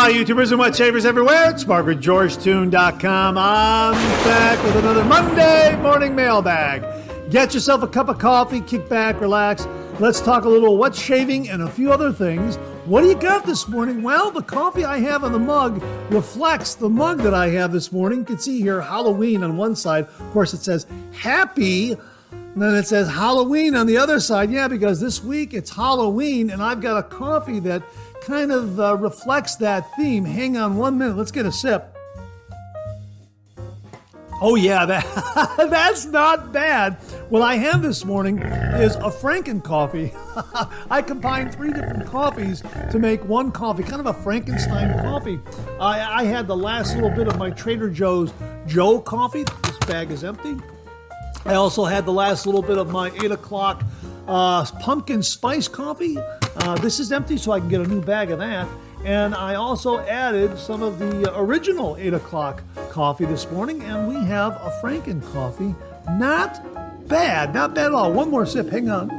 Hi, YouTubers and wet shavers everywhere. It's MargaretGeorgeTune.com. I'm back with another Monday Morning Mailbag. Get yourself a cup of coffee, kick back, relax. Let's talk a little wet shaving and a few other things. What do you got this morning? Well, the coffee I have on the mug reflects the mug that I have this morning. You can see here Halloween on one side. Of course, it says Happy, and then it says Halloween on the other side. Yeah, because this week it's Halloween, and I've got a coffee that kind of reflects that theme. Hang on 1 minute. Let's get a sip. Oh yeah, that's not bad. What I have this morning is a Franken coffee. I combined 3 different coffees to make one coffee, kind of a Frankenstein coffee. I had the last little bit of my Trader Joe's Joe coffee. This bag is empty. I also had the last little bit of my 8 o'clock pumpkin spice coffee. This is empty, so I can get a new bag of that. And I also added some of the original 8 o'clock coffee this morning, and we have a Franken coffee. Not bad at all. One more sip, hang on.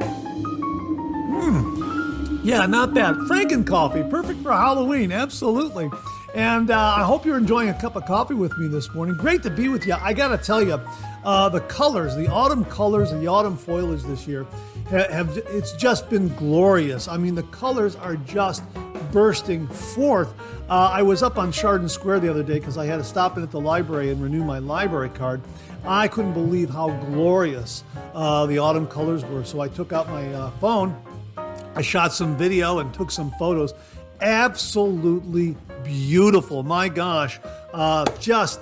Yeah, not bad. Franken coffee, perfect for Halloween, absolutely. And I hope you're enjoying a cup of coffee with me this morning. Great to be with you. I gotta tell you, the colors, the autumn colors and the autumn foliage this year, it's just been glorious. I mean, the colors are just bursting forth. I was up on Chardon Square the other day because I had to stop in at the library and renew my library card. I couldn't believe how glorious the autumn colors were. So I took out my phone, I shot some video and took some photos. Absolutely beautiful. My gosh, just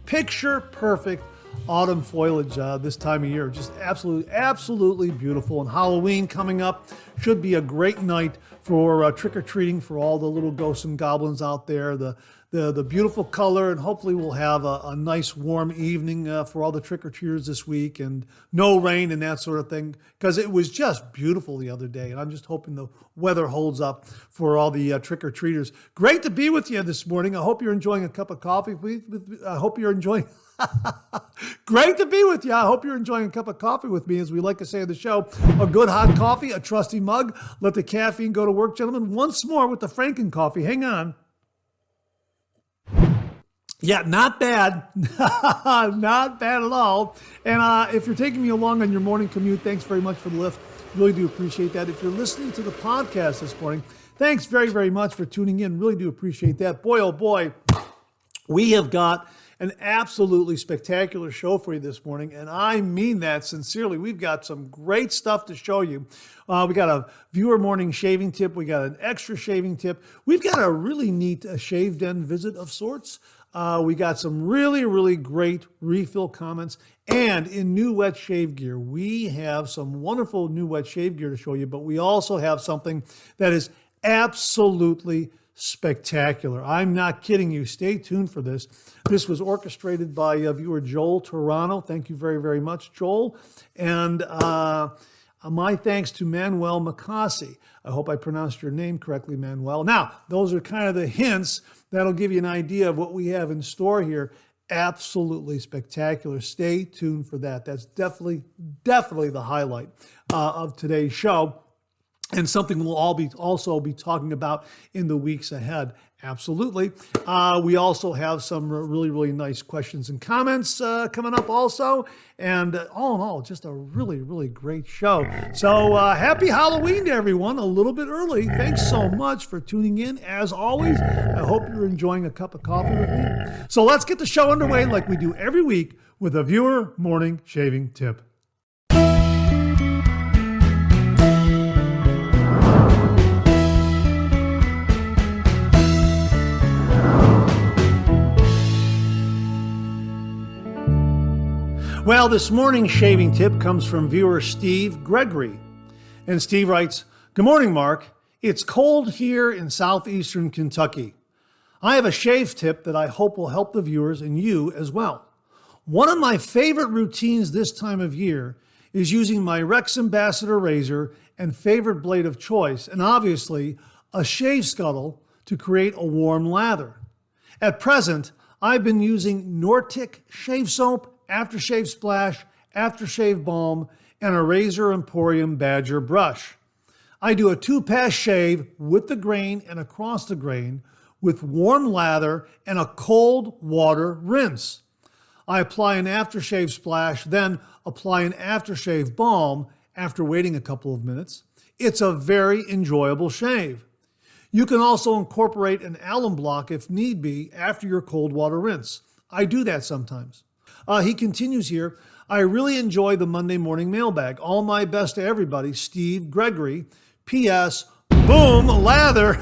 picture perfect autumn foliage this time of year. Just absolutely beautiful. And Halloween coming up should be a great night for trick-or-treating for all the little ghosts and goblins out there. The beautiful color, and hopefully we'll have a nice warm evening for all the trick-or-treaters this week, and no rain and that sort of thing, because it was just beautiful the other day, and I'm just hoping the weather holds up for all the trick-or-treaters. Great to be with you this morning. I hope you're enjoying a cup of coffee. I hope you're enjoying... Great to be with you. I hope you're enjoying a cup of coffee with me, as we like to say on the show. A good hot coffee, a trusty mug. Let the caffeine go to work, gentlemen. Once more with the Franken coffee. Hang on. Yeah, not bad. Not bad at all. And if you're taking me along on your morning commute, thanks very much for the lift. Really do appreciate that. If you're listening to the podcast this morning, thanks very, very much for tuning in. Really do appreciate that. Boy, oh boy, we have got an absolutely spectacular show for you this morning, and I mean that sincerely. We've got some great stuff to show you. We got a viewer morning shaving tip. We got an extra shaving tip. We've got a really neat shave den visit of sorts. We got some really, really great refill comments. And in new wet shave gear, we have some wonderful new wet shave gear to show you, but we also have something that is absolutely spectacular. I'm not kidding you. Stay tuned for this. This was orchestrated by viewer Joel Toronto. Thank you very, very much, Joel. And my thanks to Manuel Macassi. I hope I pronounced your name correctly, Manuel. Now, those are kind of the hints that'll give you an idea of what we have in store here. Absolutely spectacular. Stay tuned for that. That's definitely the highlight of today's show, and something we'll also be talking about in the weeks ahead. Absolutely. We also have some really, really nice questions and comments coming up also. And all in all, just a really, really great show. So happy Halloween to everyone, a little bit early. Thanks so much for tuning in. As always, I hope you're enjoying a cup of coffee with me. So let's get the show underway like we do every week with a viewer morning shaving tip. Well, this morning's shaving tip comes from viewer Steve Gregory. And Steve writes, "Good morning, Mark. It's cold here in southeastern Kentucky. I have a shave tip that I hope will help the viewers and you as well. One of my favorite routines this time of year is using my Rex Ambassador razor and favorite blade of choice, and obviously a shave scuttle to create a warm lather. At present, I've been using Nortic shave soap, aftershave splash, aftershave balm, and a Razor Emporium Badger brush. I do a 2-pass shave with the grain and across the grain with warm lather and a cold water rinse. I apply an aftershave splash, then apply an aftershave balm after waiting a couple of minutes. It's a very enjoyable shave. You can also incorporate an alum block if need be after your cold water rinse. I do that sometimes. He continues here, I really enjoy the Monday Morning Mailbag. All my best to everybody, Steve Gregory. P.S. Boom, lather.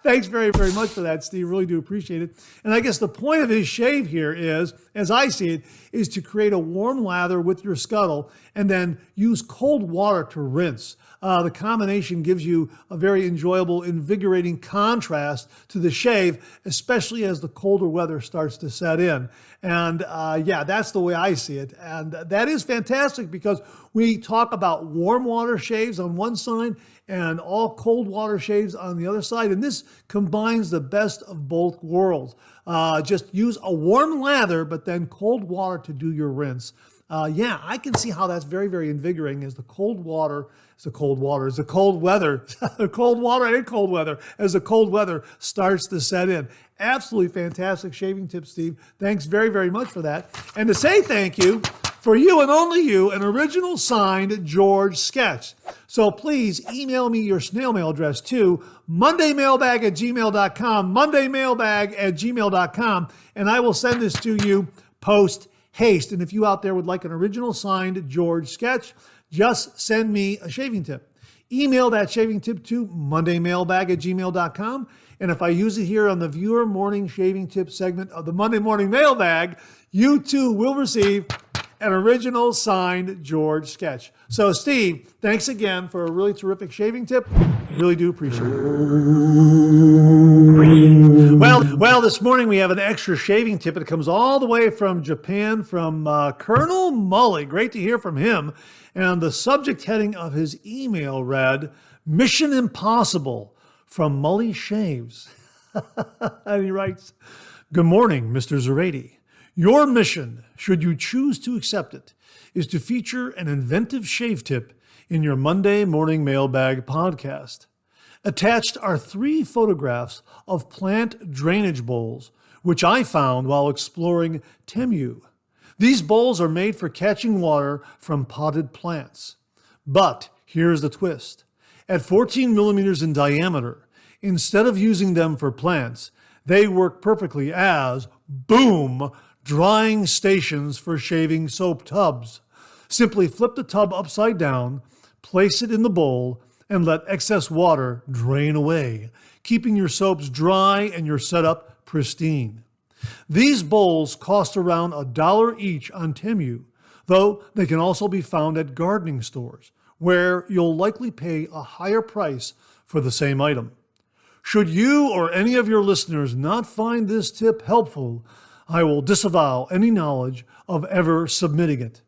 Thanks very, very much for that, Steve. Really do appreciate it. And I guess the point of his shave here is, as I see it, is to create a warm lather with your scuttle and then use cold water to rinse. The combination gives you a very enjoyable, invigorating contrast to the shave, especially as the colder weather starts to set in. And yeah, that's the way I see it. And that is fantastic because we talk about warm water shaves on one side and all cold water shaves on the other side. And this combines the best of both worlds. Just use a warm lather, but then cold water to do your rinse. Yeah, I can see how that's very, very invigorating as the cold weather, as the cold weather starts to set in. Absolutely fantastic shaving tip, Steve. Thanks very, very much for that. And to say thank you, for you and only you, an original signed George sketch. So please email me your snail mail address to mondaymailbag@gmail.com, mondaymailbag@gmail.com, and I will send this to you post haste. And if you out there would like an original signed George sketch, just send me a shaving tip. Email that shaving tip to mondaymailbag@gmail.com. And if I use it here on the viewer morning shaving tip segment of the Monday Morning Mailbag, you too will receive an original signed George sketch. So Steve, thanks again for a really terrific shaving tip. Really do appreciate it. Well, this morning we have an extra shaving tip. It comes all the way from Japan from Colonel Mully. Great to hear from him. And the subject heading of his email read, Mission Impossible from Mully Shaves. And he writes, Good morning, Mr. Zarady. Your mission, should you choose to accept it, is to feature an inventive shave tip in your Monday Morning Mailbag podcast. Attached are 3 photographs of plant drainage bowls, which I found while exploring Temu. These bowls are made for catching water from potted plants. But here's the twist. At 14 millimeters in diameter, instead of using them for plants, they work perfectly as, boom, drying stations for shaving soap tubs. Simply flip the tub upside down, place it in the bowl, and let excess water drain away, keeping your soaps dry and your setup pristine. These bowls cost around $1 each on Temu, though they can also be found at gardening stores, where you'll likely pay a higher price for the same item. Should you or any of your listeners not find this tip helpful, I will disavow any knowledge of ever submitting it.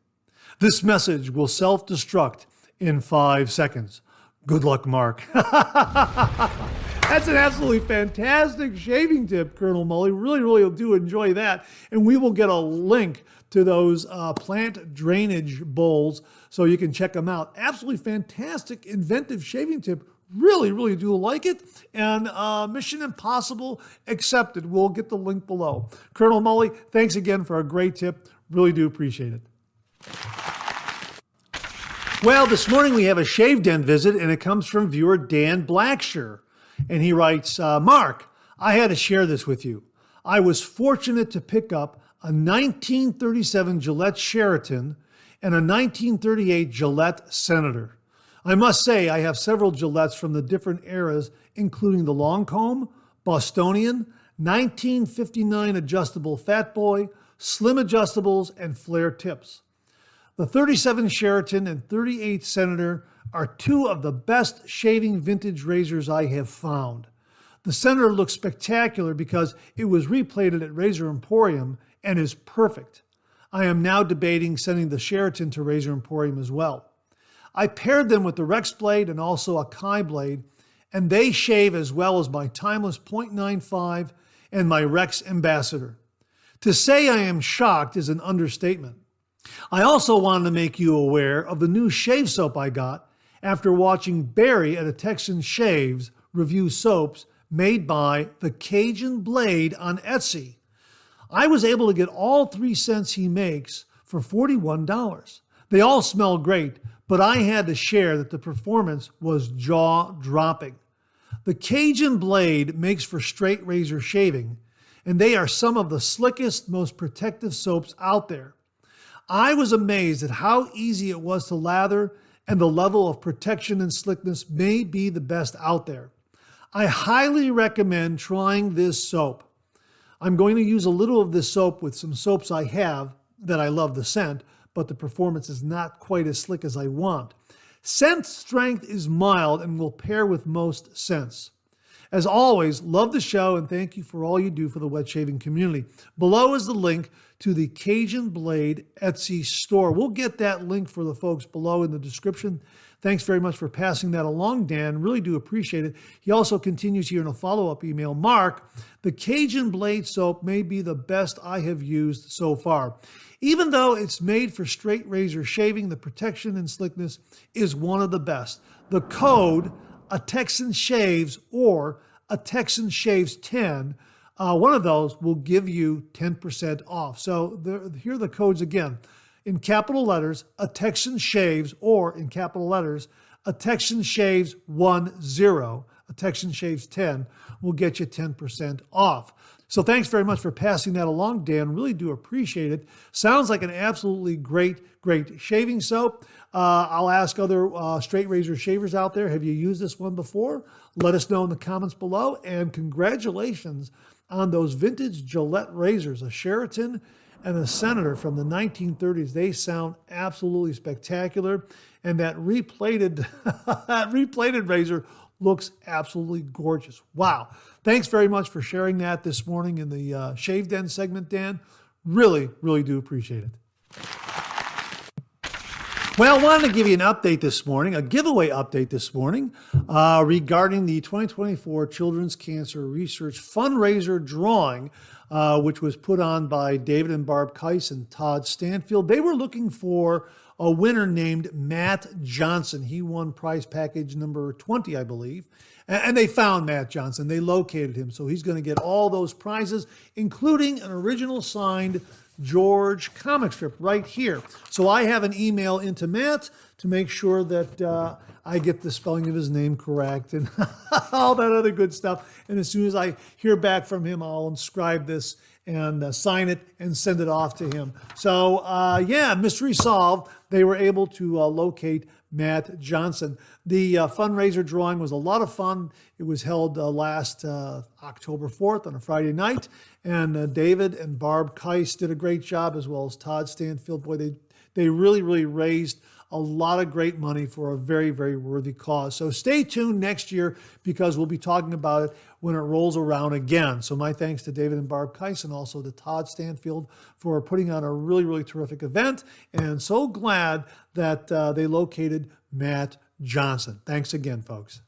This message will self-destruct in 5 seconds. Good luck, Mark. That's an absolutely fantastic shaving tip, Colonel Mully. Really do enjoy that. And we will get a link to those plant drainage bowls so you can check them out. Absolutely fantastic, inventive shaving tip. Really do like it. And Mission Impossible accepted. We'll get the link below. Colonel Mully, thanks again for a great tip. Really do appreciate it. Well, this morning we have a Shave Den visit, and it comes from viewer Dan Blackshear. And he writes, Mark, I had to share this with you. I was fortunate to pick up a 1937 Gillette Sheraton and a 1938 Gillette Senator. I must say I have several Gillettes from the different eras, including the long comb, Bostonian, 1959 adjustable Fat Boy, slim adjustables, and flare tips. The 37 Sheraton and 38 Senator are 2 of the best shaving vintage razors I have found. The Senator looks spectacular because it was replated at Razor Emporium and is perfect. I am now debating sending the Sheraton to Razor Emporium as well. I paired them with the Rex blade and also a Kai blade, and they shave as well as my Timeless .95 and my Rex Ambassador. To say I am shocked is an understatement. I also wanted to make you aware of the new shave soap I got after watching Barry at a Texan Shaves review soaps made by the Cajun Blade on Etsy. I was able to get all 3 scents he makes for $41. They all smell great, but I had to share that the performance was jaw-dropping. The Cajun Blade makes for straight razor shaving, and they are some of the slickest, most protective soaps out there. I was amazed at how easy it was to lather, and the level of protection and slickness may be the best out there. I highly recommend trying this soap. I'm going to use a little of this soap with some soaps I have that I love the scent, but the performance is not quite as slick as I want. Scent strength is mild and will pair with most scents. As always, love the show and thank you for all you do for the wet shaving community. Below is the link to the Cajun Blade Etsy store. We'll get that link for the folks below in the description. Thanks very much for passing that along, Dan. Really do appreciate it. He also continues here in a follow-up email. Mark, the Cajun Blade soap may be the best I have used so far. Even though it's made for straight razor shaving, the protection and slickness is one of the best. The code, A Texan Shaves or A Texan Shaves 10, one of those will give you 10% off. So here are the codes again. In capital letters, A Texan Shaves, or in capital letters, A Texan Shaves 10, A Texan Shaves 10 will get you 10% off. So thanks very much for passing that along, Dan. Really do appreciate it. Sounds like an absolutely great shaving soap. I'll ask other straight razor shavers out there, have you used this one before? Let us know in the comments below. And congratulations on those vintage Gillette razors, a Sheraton and a Senator from the 1930s. They sound absolutely spectacular. And that replated, replated razor looks absolutely gorgeous. Wow. Thanks very much for sharing that this morning in the Shave Den segment, Dan. Really do appreciate it. Well, I wanted to give you an update this morning, a giveaway update this morning regarding the 2024 Children's Cancer Research Fundraiser drawing, which was put on by David and Barb Keiss and Todd Stanfield. They were looking for a winner named Matt Johnson. He won prize package number 20, I believe. And they found Matt Johnson. They located him. So he's going to get all those prizes, including an original signed George comic strip right here. So I have an email into Matt to make sure that I get the spelling of his name correct and all that other good stuff. And as soon as I hear back from him, I'll inscribe this and sign it and send it off to him. So yeah, mystery solved. They were able to locate Matt Johnson. The fundraiser drawing was a lot of fun. It was held last October 4th on a Friday night. And David and Barb Keiss did a great job, as well as Todd Stanfield. Boy, they really raised a lot of great money for a very worthy cause. So stay tuned next year because we'll be talking about it when it rolls around again. So my thanks to David and Barb Keiss and also to Todd Stanfield for putting on a really terrific event. And so glad that they located Matt Johnson. Thanks again, folks.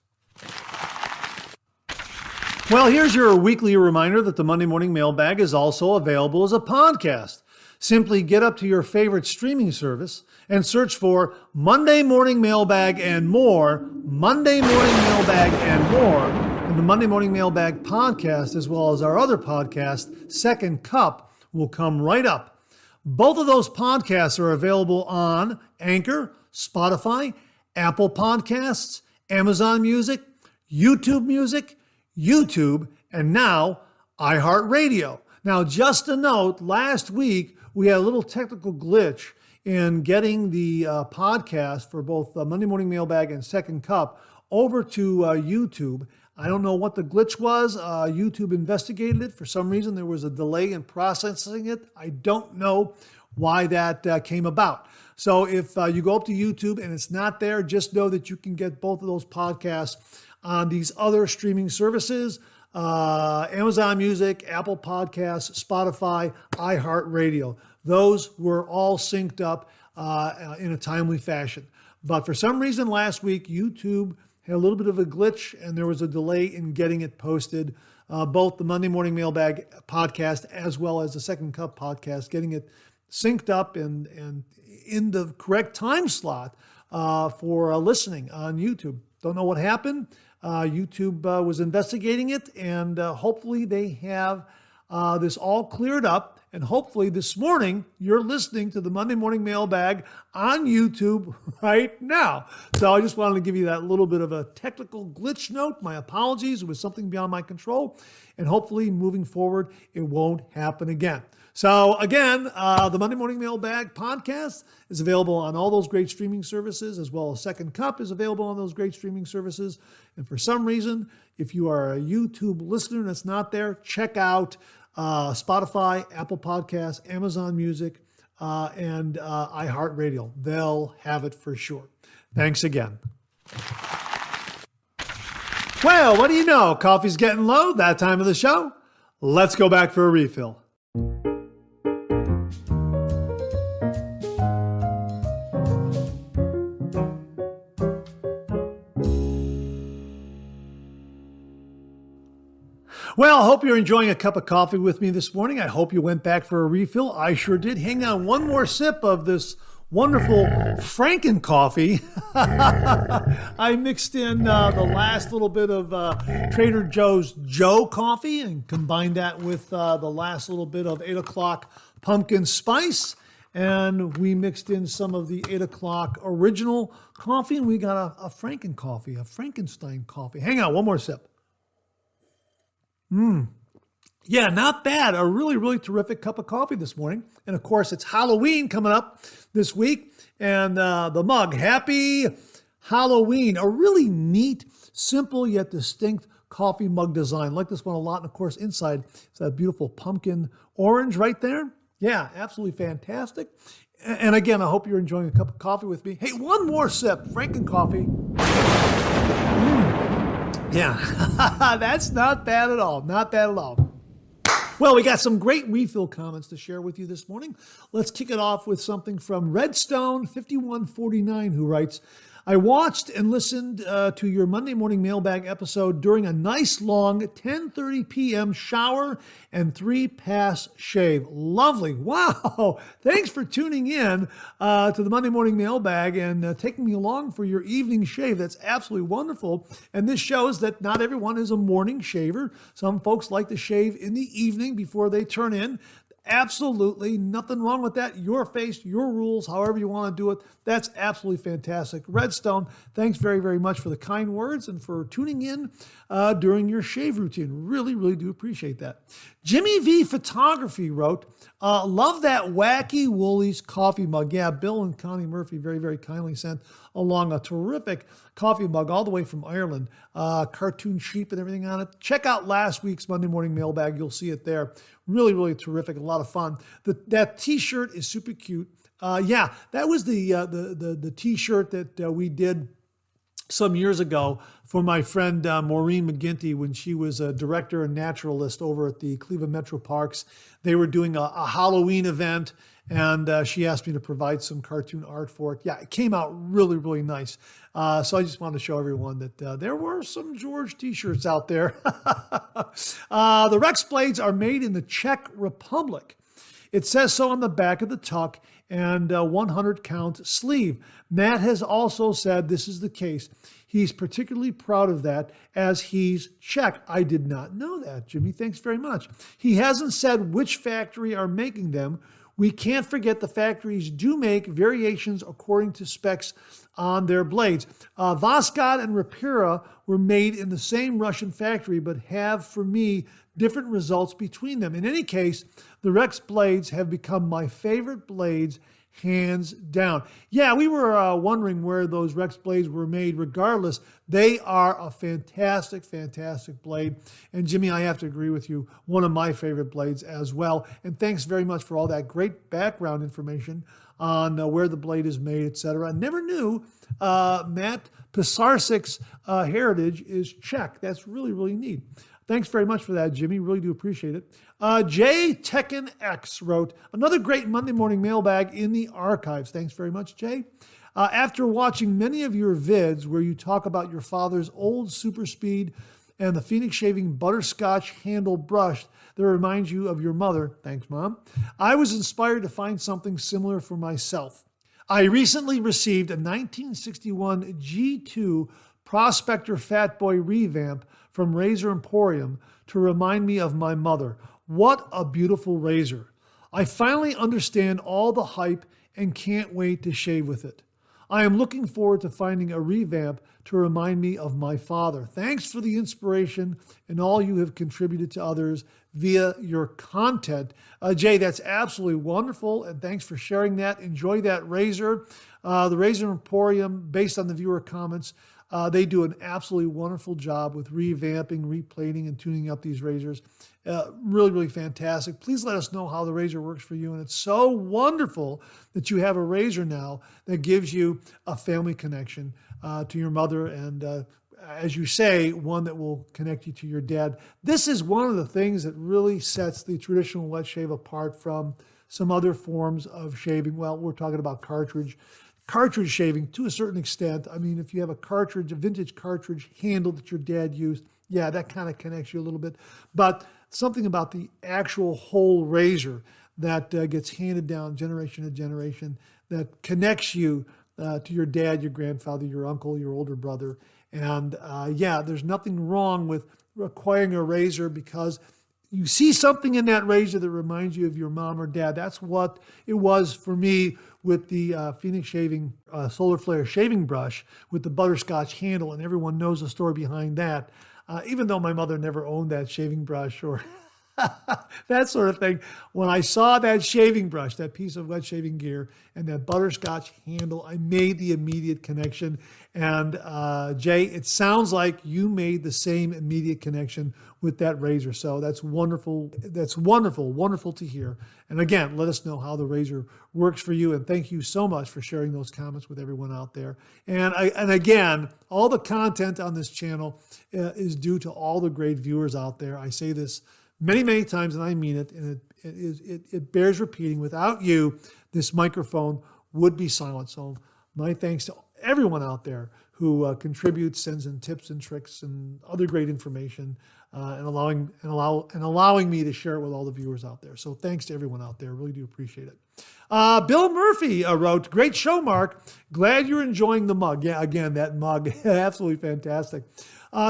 Well, here's your weekly reminder that the Monday Morning Mailbag is also available as a podcast. Simply get up to your favorite streaming service and search for Monday Morning Mailbag and more, Monday Morning Mailbag and more, and the Monday Morning Mailbag podcast, as well as our other podcast, Second Cup, will come right up. Both of those podcasts are available on Anchor, Spotify, Apple Podcasts, Amazon Music, YouTube, and now iHeartRadio. Now, just a note, last week we had a little technical glitch in getting the podcast for both Monday Morning Mailbag and Second Cup over to YouTube. I don't know what the glitch was. YouTube investigated it. For some reason, there was a delay in processing it. I don't know why that came about. So if you go up to YouTube and it's not there, just know that you can get both of those podcasts on these other streaming services, Amazon Music, Apple Podcasts, Spotify, iHeartRadio. Those were all synced up in a timely fashion. But for some reason last week, YouTube had a little bit of a glitch and there was a delay in getting it posted. Both the Monday Morning Mailbag podcast as well as the Second Cup podcast, getting it synced up and in the correct time slot for listening on YouTube. Don't know what happened. YouTube was investigating it, and hopefully they have this all cleared up. And hopefully this morning, you're listening to the Monday Morning Mailbag on YouTube right now. So I just wanted to give you that little bit of a technical glitch note. My apologies. It was something beyond my control. And hopefully moving forward, it won't happen again. So again, the Monday Morning Mailbag podcast is available on all those great streaming services, as well as Second Cup is available on those great streaming services. And for some reason, if you are a YouTube listener that's not there, check out Spotify, Apple Podcasts, Amazon Music, and iHeartRadio. They'll have it for sure. Thanks again. Well, what do you know? Coffee's getting low. That time of the show. Let's go back for a refill. Well, I hope you're enjoying a cup of coffee with me this morning. I hope you went back for a refill. I sure did. Hang on one more sip of this wonderful Franken coffee. I mixed in the last little bit of Trader Joe's Joe coffee and combined that with the last little bit of 8 o'clock pumpkin spice. And we mixed in some of the 8 o'clock original coffee, and we got a Franken coffee, a Frankenstein coffee. Hang on, one more sip. Yeah, not bad. A really, really terrific cup of coffee this morning. And of course, it's Halloween coming up this week. And the mug, Happy Halloween. A really neat, simple yet distinct coffee mug design. I like this one a lot. And of course, inside is that beautiful pumpkin orange right there. Yeah, absolutely fantastic. And again, I hope you're enjoying a cup of coffee with me. Hey, one more sip. Franken coffee. Yeah, that's not bad at all. Not bad at all. Well, we got some great refill comments to share with you this morning. Let's kick it off with something from Redstone 5149, who writes, I watched and listened to your Monday Morning Mailbag episode during a nice long 10:30 p.m. shower and 3-pass shave. Lovely. Wow. Thanks for tuning in to the Monday Morning Mailbag and taking me along for your evening shave. That's absolutely wonderful. And this shows that not everyone is a morning shaver. Some folks like to shave in the evening before they turn in. Absolutely nothing wrong with that. Your face, your rules, however you want to do it. That's absolutely fantastic. Redstone, thanks very, very much for the kind words and for tuning in during your shave routine. Really, really do appreciate that. Jimmy V Photography wrote, love that Wacky Woolies coffee mug. Yeah, Bill and Connie Murphy very, very kindly sent along a terrific coffee mug all the way from Ireland. Cartoon sheep and everything on it. Check out last week's Monday Morning Mailbag. You'll see it there. Really, really terrific. A lot of fun. That T-shirt is super cute. Yeah, that was the T-shirt that we did some years ago for my friend Maureen McGinty when she was a director and naturalist over at the Cleveland Metro Parks. They were doing a Halloween event, and she asked me to provide some cartoon art for it. Yeah, it came out really, really nice. So I just wanted to show everyone that there were some George T-shirts out there. The Rex blades are made in the Czech Republic. It says so on the back of the tuck and 100 count sleeve. Matt has also said this is the case. He's particularly proud of that as he's Czech. I did not know that, Jimmy. Thanks very much. He hasn't said which factory are making them. We can't forget the factories do make variations according to specs on their blades. Voskhod and Rapira were made in the same Russian factory, but have, for me, different results between them. In any case, the Rex blades have become my favorite blades, hands down. Yeah, we were wondering where those Rex blades were made. Regardless, they are a fantastic, fantastic blade. And Jimmy, I have to agree with you, one of my favorite blades as well. And thanks very much for all that great background information on where the blade is made, etc. I never knew Matt Pisarsik's heritage is Czech. That's really, really neat. Thanks very much for that, Jimmy. Really do appreciate it. Jay Tekken X wrote, another great Monday Morning Mailbag in the archives. Thanks very much, Jay. After watching many of your vids where you talk about your father's old Super Speed and the Phoenix Shaving Butterscotch handle brush that reminds you of your mother, thanks, Mom, I was inspired to find something similar for myself. I recently received a 1961 G2 Prospector Fat Boy Revamp from Razor Emporium to remind me of my mother. What a beautiful razor. I finally understand all the hype and can't wait to shave with it. I am looking forward to finding a revamp to remind me of my father. Thanks for the inspiration and all you have contributed to others via your content. Jay, that's absolutely wonderful, and thanks for sharing that. Enjoy that razor. The Razor Emporium, based on the viewer comments, they do an absolutely wonderful job with revamping, replating, and tuning up these razors. Really, really fantastic. Please let us know how the razor works for you. And it's so wonderful that you have a razor now that gives you a family connection to your mother. And as you say, one that will connect you to your dad. This is one of the things that really sets the traditional wet shave apart from some other forms of shaving. Well, we're talking about cartridge shaving to a certain extent. I mean, if you have a vintage cartridge handle that your dad used, yeah, that kind of connects you a little bit. But something about the actual whole razor that gets handed down generation to generation that connects you to your dad, your grandfather, your uncle, your older brother. And there's nothing wrong with acquiring a razor because you see something in that razor that reminds you of your mom or dad. That's what it was for me with the Phoenix Shaving Solar Flare shaving brush with the butterscotch handle, and everyone knows the story behind that. Even though my mother never owned that shaving brush or that sort of thing, when I saw that shaving brush, that piece of wet shaving gear, and that butterscotch handle, I made the immediate connection. And Jay, it sounds like you made the same immediate connection with that razor. So that's wonderful. That's wonderful, wonderful to hear. And again, let us know how the razor works for you. And thank you so much for sharing those comments with everyone out there. And again, all the content on this channel is due to all the great viewers out there. I say this many, many times, and I mean it, and it bears repeating. Without you, this microphone would be silent. So my thanks to everyone out there who contributes, sends in tips and tricks and other great information, and allowing me to share it with all the viewers out there. So thanks to everyone out there. Really do appreciate it. Bill Murphy wrote, "Great show, Mark. Glad you're enjoying the mug." Yeah, again, that mug, absolutely fantastic.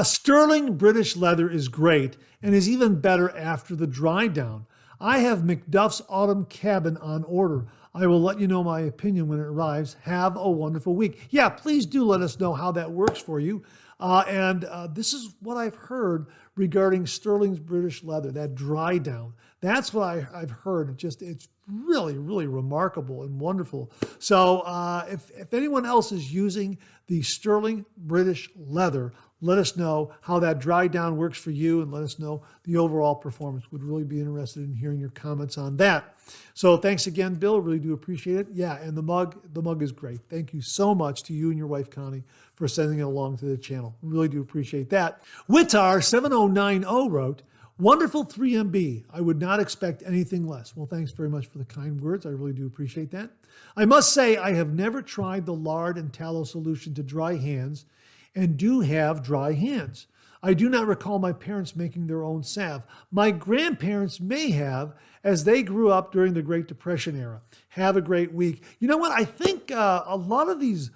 Sterling British leather is great and is even better after the dry down. I have McDuff's Autumn Cabin on order. I will let you know my opinion when it arrives. Have a wonderful week. Yeah, please do let us know how that works for you. This is what I've heard regarding Sterling's British leather, that dry down. That's what I've heard. It's really, really remarkable and wonderful. So if anyone else is using the Sterling British leather, let us know how that dry down works for you and let us know the overall performance. Would really be interested in hearing your comments on that. So thanks again, Bill. Really do appreciate it. Yeah, and the mug is great. Thank you so much to you and your wife, Connie, for sending it along to the channel. Really do appreciate that. Witar7090 wrote, "Wonderful 3MB. I would not expect anything less." Well, thanks very much for the kind words. I really do appreciate that. "I must say I have never tried the lard and tallow solution to dry hands and do have dry hands. I do not recall my parents making their own salve. My grandparents may have, as they grew up during the Great Depression era. Have a great week." You know what? I think a lot of these,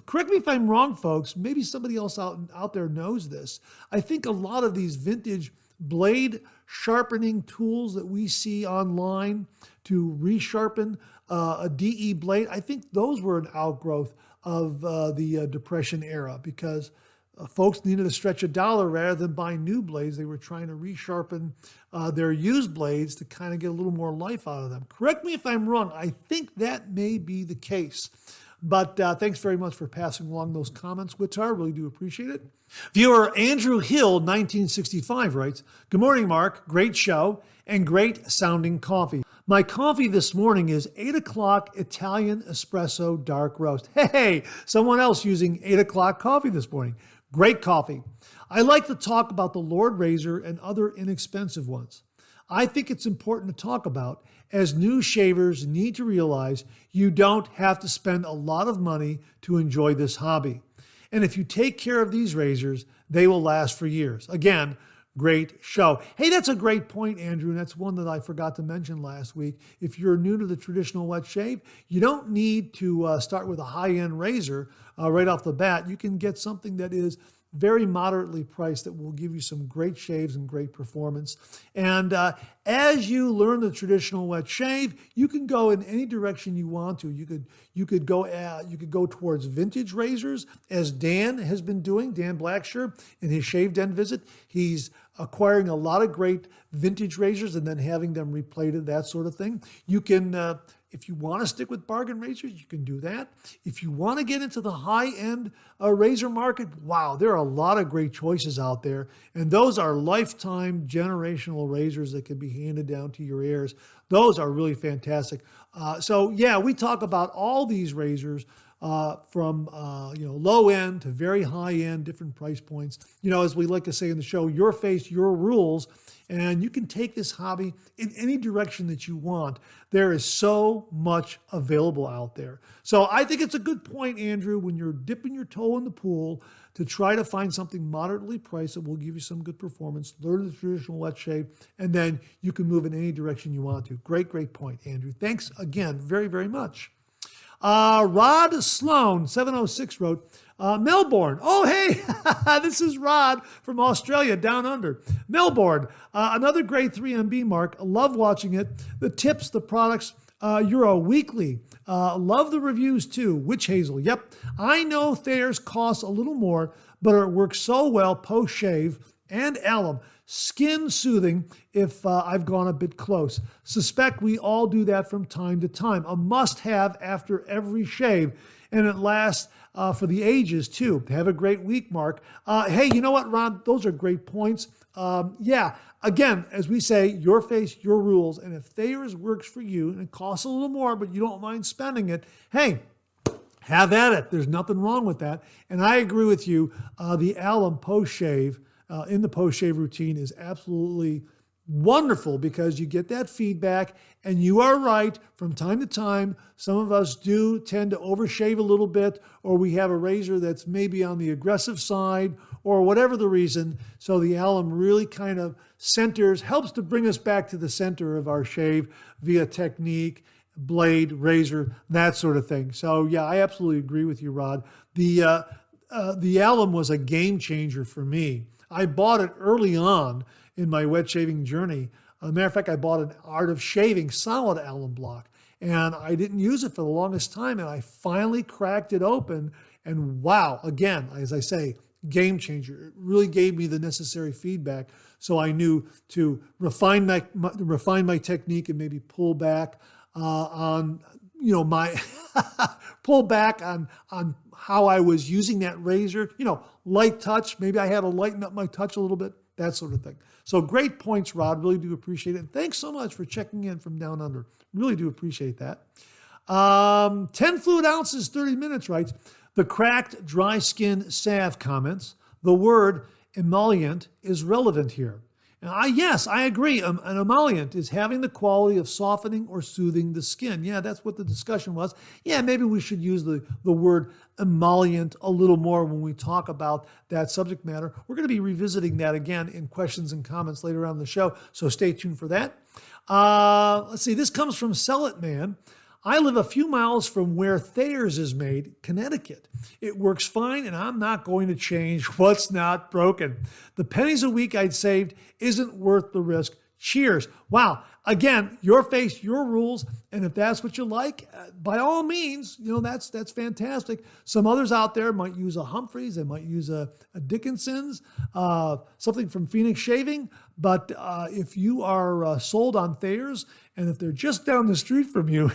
correct me if I'm wrong, folks, maybe somebody else out there knows this. I think a lot of these vintage blade sharpening tools that we see online to resharpen a DE blade, I think those were an outgrowth of the Depression era because folks needed to stretch $1 rather than buy new blades. They were trying to resharpen their used blades to kind of get a little more life out of them. Correct me if I'm wrong. I think that may be the case. But thanks very much for passing along those comments, Witar. Really do appreciate it. Viewer Andrew Hill, 1965, writes, "Good morning, Mark. Great show and great sounding coffee. My coffee this morning is 8 o'clock Italian espresso dark roast." Hey, someone else using 8 o'clock coffee this morning. Great coffee. "I like to talk about the Lord Razor and other inexpensive ones. I think it's important to talk about, as new shavers need to realize you don't have to spend a lot of money to enjoy this hobby. And if you take care of these razors, they will last for years." Again, great show. Hey, that's a great point, Andrew, and that's one that I forgot to mention last week. If you're new to the traditional wet shave, you don't need to start with a high-end razor right off the bat. You can get something that is very moderately priced that will give you some great shaves and great performance. And as you learn the traditional wet shave, you can go in any direction you want to. You could go towards vintage razors, as Dan has been doing, Dan Blacksher, in his Shave Den visit. He's acquiring a lot of great vintage razors and then having them replated, that sort of thing. You can, if you want to stick with bargain razors, you can do that. If you want to get into the high-end razor market, wow, there are a lot of great choices out there. And those are lifetime generational razors that can be handed down to your heirs. Those are really fantastic. So yeah, we talk about all these razors from low end to very high end, different price points. As we like to say in the show, your face, your rules. And you can take this hobby in any direction that you want. There is so much available out there. So I think it's a good point, Andrew, when you're dipping your toe in the pool to try to find something moderately priced that will give you some good performance, learn the traditional wet shave, and then you can move in any direction you want to. Great, great point, Andrew. Thanks again very, very much. Rod Sloan, 706, wrote, Melbourne. Oh, hey, this is Rod from Australia, down under. Melbourne, another great 3MB, Mark. Love watching it. The tips, the products, Euro Weekly. Love the reviews too. Witch Hazel. Yep. I know Thayer's costs a little more, but it works so well post-shave, and alum. Skin soothing if I've gone a bit close. Suspect we all do that from time to time. A must-have after every shave. And it lasts for the ages, too. Have a great week, Mark. Hey, you know what, Ron? Those are great points. Yeah, again, as we say, your face, your rules. And if Thayer's works for you, and it costs a little more, but you don't mind spending it, hey, have at it. There's nothing wrong with that. And I agree with you. The alum post-shave, in the post-shave routine, is absolutely wonderful because you get that feedback. And you are right, from time to time, some of us do tend to overshave a little bit, or we have a razor that's maybe on the aggressive side, or whatever the reason. So the alum really kind of helps to bring us back to the center of our shave via technique, blade, razor, that sort of thing. So yeah, I absolutely agree with you, Rod. The alum was a game changer for me. I bought it early on in my wet shaving journey. As a matter of fact, I bought an Art of Shaving solid alum block, and I didn't use it for the longest time, and I finally cracked it open, and wow, again, as I say, game changer. It really gave me the necessary feedback, so I knew to refine my technique and maybe pull back on my pull back on how I was using that razor. Light touch. Maybe I had to lighten up my touch a little bit. That sort of thing. So great points, Rod. Really do appreciate it. And thanks so much for checking in from down under. Really do appreciate that. 10 fluid ounces, 30 minutes, writes, the cracked dry skin salve comments. The word emollient is relevant here. And yes, I agree. An emollient is having the quality of softening or soothing the skin. Yeah, that's what the discussion was. Yeah, maybe we should use the word emollient a little more when we talk about that subject matter. We're going to be revisiting that again in questions and comments later on in the show, so stay tuned for that. Let's see, this comes from Sell It Man. I live a few miles from where Thayer's is made, Connecticut. It works fine, and I'm not going to change what's not broken. The pennies a week I'd saved isn't worth the risk. Cheers. Wow. Again, your face, your rules, and if that's what you like, by all means, that's fantastic. Some others out there might use a Humphreys, they might use a Dickinson's, something from Phoenix Shaving, but if you are sold on Thayer's, and if they're just down the street from you,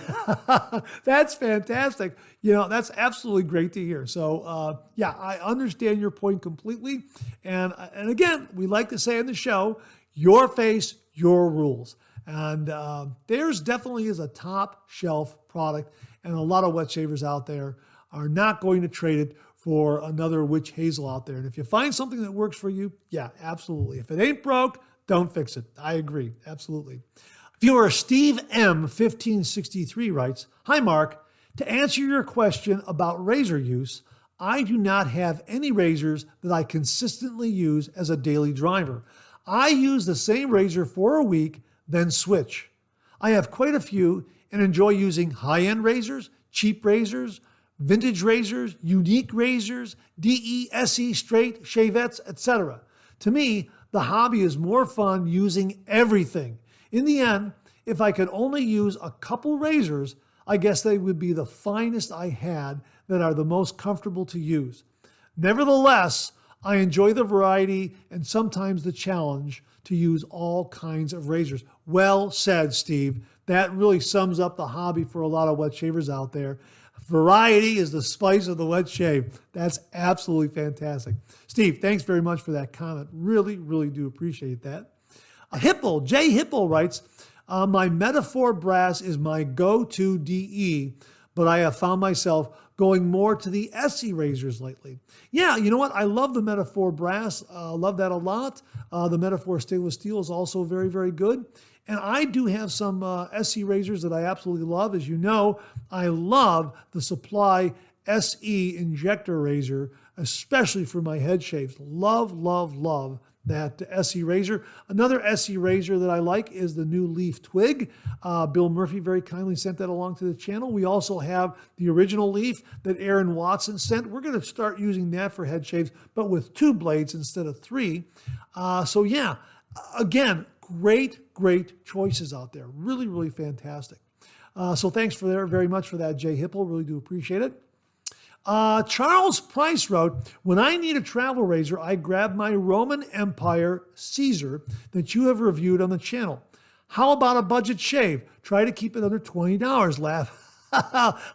that's fantastic. That's absolutely great to hear. So yeah, I understand your point completely. And again, we like to say in the show, your face, your rules. And Thayer's definitely is a top shelf product, and a lot of wet shavers out there are not going to trade it for another witch hazel out there. And if you find something that works for you, yeah, absolutely. If it ain't broke, don't fix it. I agree, absolutely. Viewer Steve M. 1563 writes, hi, Mark. To answer your question about razor use, I do not have any razors that I consistently use as a daily driver. I use the same razor for a week, then switch. I have quite a few and enjoy using high-end razors, cheap razors, vintage razors, unique razors, DE, SE, straight, shavettes, etc. To me, the hobby is more fun using everything. In the end, if I could only use a couple razors, I guess they would be the finest I had that are the most comfortable to use. Nevertheless, I enjoy the variety and sometimes the challenge to use all kinds of razors. Well said, Steve. That really sums up the hobby for a lot of wet shavers out there. Variety is the spice of the wet shave. That's absolutely fantastic. Steve, thanks very much for that comment. Really, really do appreciate that. Jay Hipple writes, my Metaphor brass is my go-to DE, but I have found myself going more to the SE razors lately. Yeah, you know what? I love the Metaphor brass. Love that a lot. The Metaphor stainless steel is also very, very good. And I do have some SE razors that I absolutely love. As you know, I love the Supply SE injector razor, especially for my head shaves. Love, love, love that SE razor. Another SE razor that I like is the new Leaf Twig. Bill Murphy very kindly sent that along to the channel. We also have the original Leaf that Aaron Watson sent. We're going to start using that for head shaves, but with 2 blades instead of 3. So yeah, again, great choices out there. Really, really fantastic. So thanks very much for that, Jay Hipple. Really do appreciate it. Charles Price wrote, when I need a travel razor, I grab my Roman Empire Caesar that you have reviewed on the channel. How about a budget shave? Try to keep it under $20.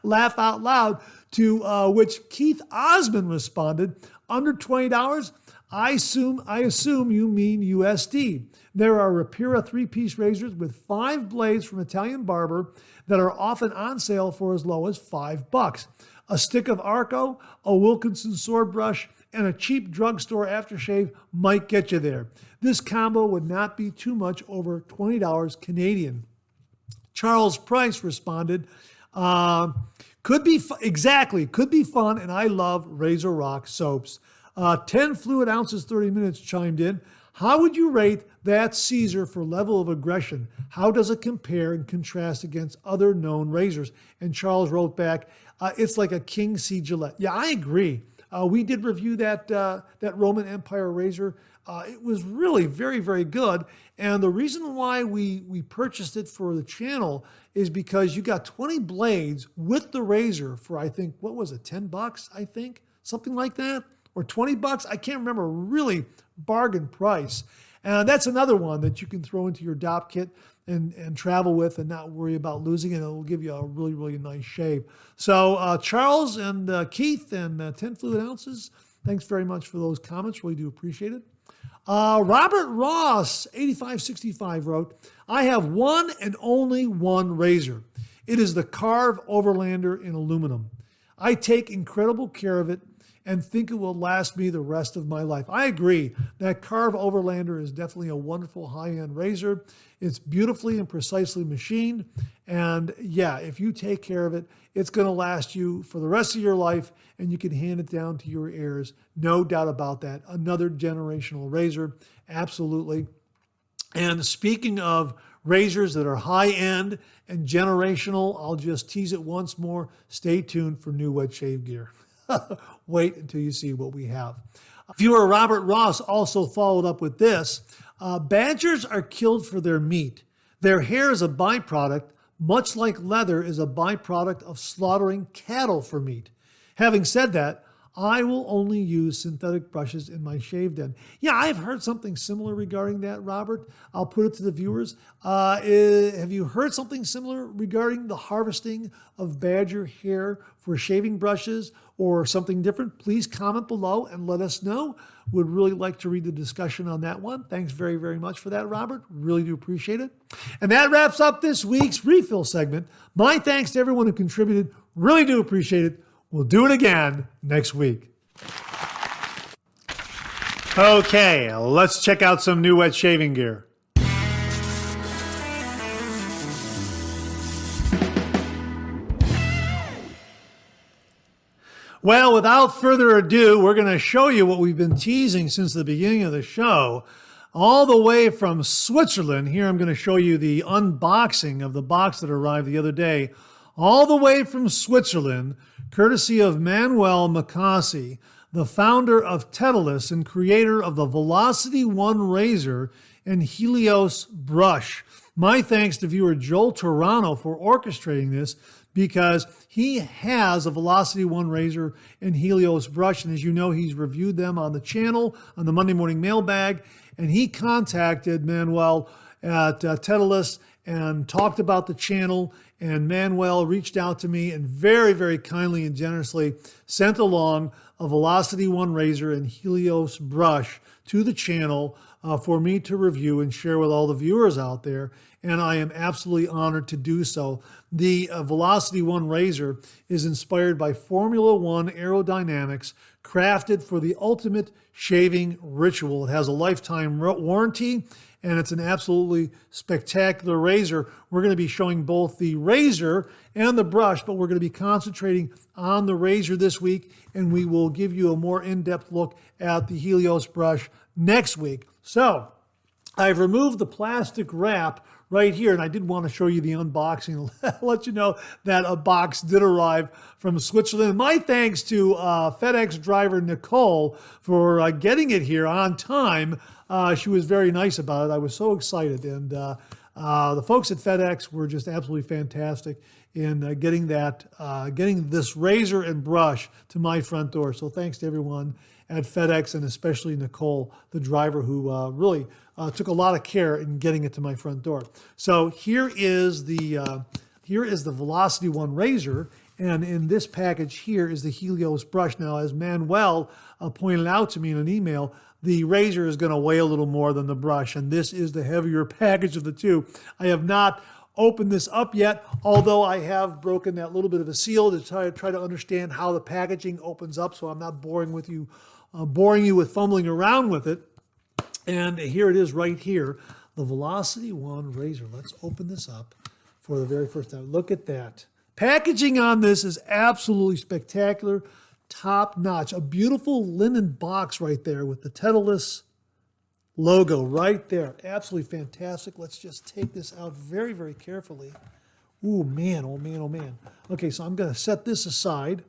Laugh out loud, to which Keith Osmond responded, under $20? I assume you mean USD. There are Rapira 3-piece razors with 5 blades from Italian Barber that are often on sale for as low as $5. A stick of Arco, a Wilkinson sword brush, and a cheap drugstore aftershave might get you there. This combo would not be too much over $20 Canadian. Charles Price responded, could be fun, and I love Razor Rock soaps. 10 fluid ounces, 30 minutes chimed in. How would you rate that Caesar for level of aggression? How does it compare and contrast against other known razors? And Charles wrote back, it's like a King C Gillette. Yeah, I agree. We did review that Roman Empire razor. It was really very, very good. And the reason why we purchased it for the channel is because you got 20 blades with the razor for, I think, what was it, $10, I think? Something like that? Or $20? I can't remember. Really bargain price. And that's another one that you can throw into your DOP kit and travel with and not worry about losing it. It'll give you a really, really nice shave. So Charles and Keith and 10 fluid ounces, thanks very much for those comments. Really do appreciate it. Robert Ross, 8565, wrote, I have one and only one razor. It is the Carve Overlander in aluminum. I take incredible care of it and think it will last me the rest of my life. I agree. That Carve Overlander is definitely a wonderful high-end razor. It's beautifully and precisely machined. And yeah, if you take care of it, it's going to last you for the rest of your life, and you can hand it down to your heirs. No doubt about that. Another generational razor. Absolutely. And speaking of razors that are high-end and generational, I'll just tease it once more. Stay tuned for new wet shave gear. Wait until you see what we have. Viewer Robert Ross also followed up with this. Badgers are killed for their meat. Their hair is a byproduct, much like leather is a byproduct of slaughtering cattle for meat. Having said that, I will only use synthetic brushes in my shave den. Yeah, I've heard something similar regarding that, Robert. I'll put it to the viewers. Have you heard something similar regarding the harvesting of badger hair for shaving brushes or something different? Please comment below and let us know. Would really like to read the discussion on that one. Thanks very, very much for that, Robert. Really do appreciate it. And that wraps up this week's refill segment. My thanks to everyone who contributed. Really do appreciate it. We'll do it again next week. Okay, let's check out some new wet shaving gear. Well, without further ado, we're going to show you what we've been teasing since the beginning of the show. all the way from Switzerland. Here I'm going to show you the unboxing of the box that arrived the other day. All the way from Switzerland, courtesy of Manuel Macassi, the founder of Tedalus and creator of the Velocity One razor and Helios brush. My thanks to viewer Joel Toronto for orchestrating this, because he has a Velocity One razor and Helios brush. And as you know, he's reviewed them on the channel, on the Monday Morning Mailbag. And he contacted Manuel at Tedalus and talked about the channel. And Manuel reached out to me and very, very kindly and generously sent along a Velocity One razor and Helios brush to the channel for me to review and share with all the viewers out there. And I am absolutely honored to do so. The Velocity One razor is inspired by Formula One aerodynamics, crafted for the ultimate shaving ritual. It has a lifetime warranty, and it's an absolutely spectacular razor. We're going to be showing both the razor and the brush, but we're going to be concentrating on the razor this week, and we will give you a more in-depth look at the Helios brush next week. So I've removed the plastic wrap right here, and I did want to show you the unboxing, let you know that a box did arrive from Switzerland. My thanks to FedEx driver Nicole for getting it here on time. She was very nice about it. I was so excited, and the folks at FedEx were just absolutely fantastic in getting this razor and brush to my front door. So thanks to everyone at FedEx, and especially Nicole, the driver, who really took a lot of care in getting it to my front door. So here is the Velocity One razor, and in this package here is the Helios brush. Now, as Manuel pointed out to me in an email, the razor is going to weigh a little more than the brush, and this is the heavier package of the two. I have not opened this up yet, although I have broken that little bit of a seal to try to understand how the packaging opens up, so I'm not boring you with fumbling around with it. And here it is right here, the Velocity One razor. Let's open this up for the very first time. Look at that. Packaging on this is absolutely spectacular, top notch. A beautiful linen box right there with the Tedalus logo right there. Absolutely fantastic. Let's just take this out very, very carefully. Ooh, man, oh man, oh man. Okay, so I'm going to set this aside.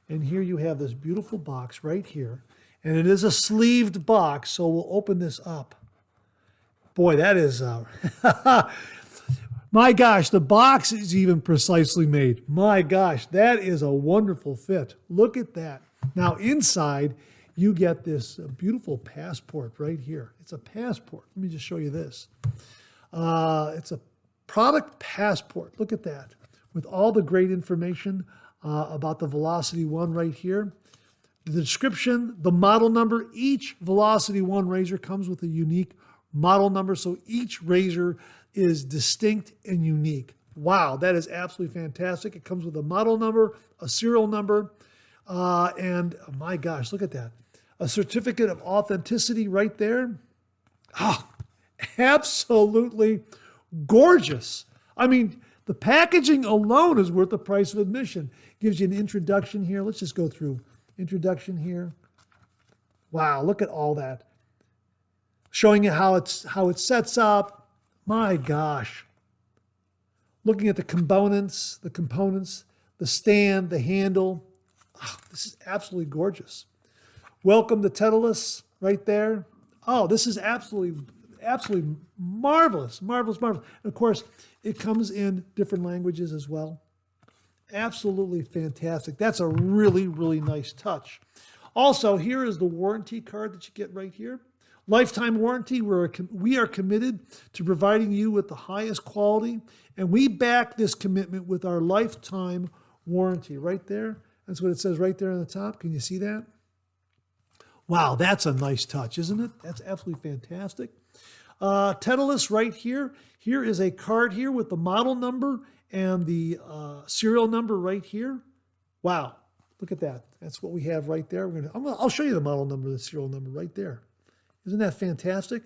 And here you have this beautiful box right here. And it is a sleeved box, so we'll open this up. Boy, that is... my gosh, the box is even precisely made. My gosh, that is a wonderful fit. Look at that. Now, inside, you get this beautiful passport right here. It's a passport. Let me just show you this. It's a product passport. Look at that. With all the great information about the Velocity One right here. The description, the model number. Each Velocity One razor comes with a unique model number, so each razor is distinct and unique. Wow, that is absolutely fantastic. It comes with a model number, a serial number, and oh my gosh, look at that. A certificate of authenticity right there. Oh, absolutely gorgeous. I mean, the packaging alone is worth the price of admission. Gives you an introduction here. Let's just go through. Introduction here. Wow, look at all that. Showing you how it sets up. My gosh. Looking at the components, the stand, the handle. Oh, this is absolutely gorgeous. Welcome to Tedalus right there. Oh, this is absolutely marvelous, marvelous, marvelous. And of course, it comes in different languages as well. Absolutely fantastic. That's a really, really nice touch. Also, here is the warranty card that you get right here. Lifetime warranty. We are committed to providing you with the highest quality, and we back this commitment with our lifetime warranty right there. That's what it says right there on the top. Can you see that? Wow, that's a nice touch, isn't it? That's absolutely fantastic. Tedalus right here. Here is a card here with the model number and the serial number right here. Wow, look at that. That's what we have right there. I'll show you the model number, the serial number right there. Isn't that fantastic?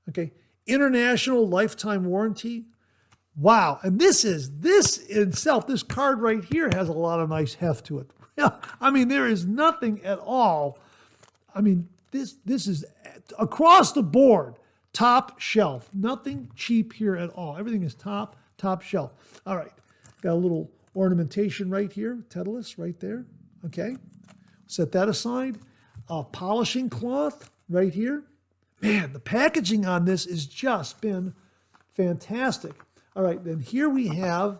Okay, international lifetime warranty. Wow, and this itself, this card right here has a lot of nice heft to it. I mean, there is nothing at all. I mean, this is across the board, top shelf. Nothing cheap here at all. Everything is top shelf. All right, got a little ornamentation right here, Titleist right there. Okay, set that aside. Polishing cloth right here. Man, the packaging on this has just been fantastic. All right, then here we have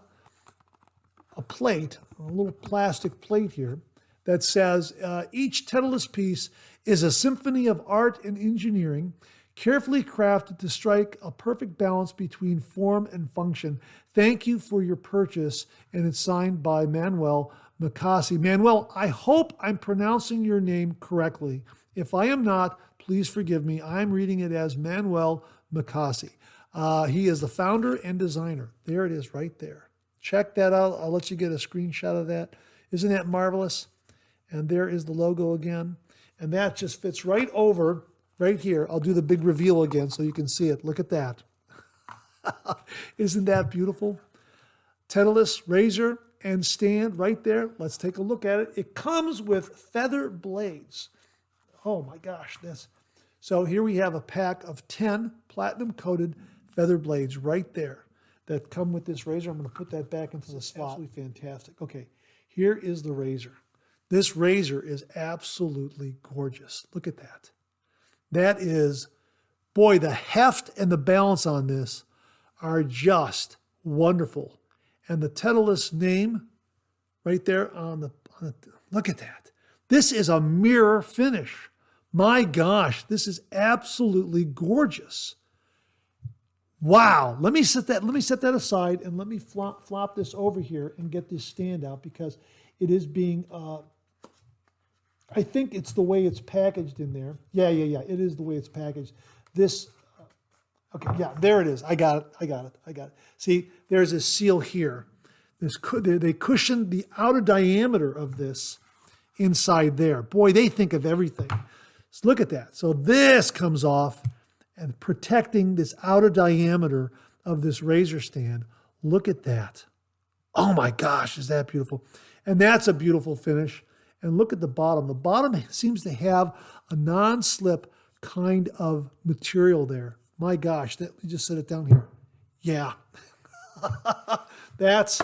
a plate, a little plastic plate here that says each Titleist piece is a symphony of art and engineering, carefully crafted to strike a perfect balance between form and function. Thank you for your purchase, and it's signed by Manuel Makasi. Manuel, I hope I'm pronouncing your name correctly. If I am not, please forgive me. I'm reading it as Manuel Makasi. He is the founder and designer. There it is right there. Check that out. I'll let you get a screenshot of that. Isn't that marvelous? And there is the logo again. And that just fits right over right here. I'll do the big reveal again so you can see it. Look at that. Isn't that beautiful? Titleist razor and stand right there. Let's take a look at it. It comes with feather blades. Oh my gosh, this. So here we have a pack of 10 platinum coated feather blades right there that come with this razor. I'm going to put that back into the slot. Absolutely fantastic. Okay, here is the razor. This razor is absolutely gorgeous. Look at that. That is, boy, the heft and the balance on this are just wonderful. And the Titleist name right there on the look at that. This is a mirror finish. My gosh, this is absolutely gorgeous. Wow. Let me set that aside and let me flop this over here and get this stand out because it is being I think it's the way it's packaged in there. Yeah. It is the way it's packaged. This okay, yeah, there it is. I got it. See, there's a seal here. They cushioned the outer diameter of this inside there. Boy, they think of everything. So look at that. So this comes off and protecting this outer diameter of this razor stand. Look at that. Oh my gosh, is that beautiful? And that's a beautiful finish. And look at the bottom. The bottom seems to have a non-slip kind of material there. My gosh, let me just set it down here. Yeah, that's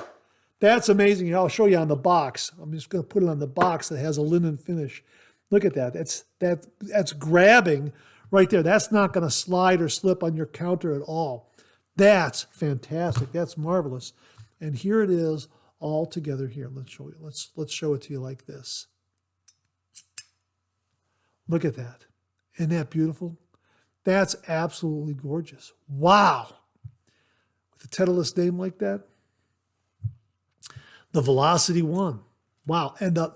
amazing. Here, I'll show you on the box. I'm just going to put it on the box that has a linen finish. Look at that. That's grabbing right there. That's not going to slide or slip on your counter at all. That's fantastic. That's marvelous. And here it is all together here. Let's show you. Let's show it to you like this. Look at that. Isn't that beautiful? That's absolutely gorgeous. Wow. With a Titleist name like that. The Velocity One. Wow. And the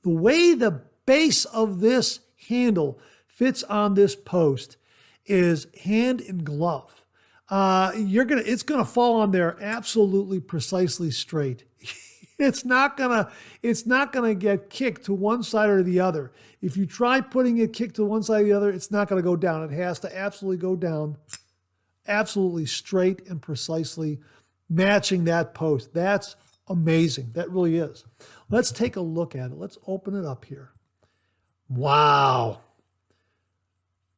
way the base of this handle fits on this post is hand in glove. It's gonna fall on there absolutely precisely straight. It's not gonna get kicked to one side or the other. If you try putting it kicked to one side or the other, it's not gonna go down. It has to absolutely go down, absolutely straight and precisely matching that post. That's amazing. That really is. Let's take a look at it. Let's open it up here. Wow.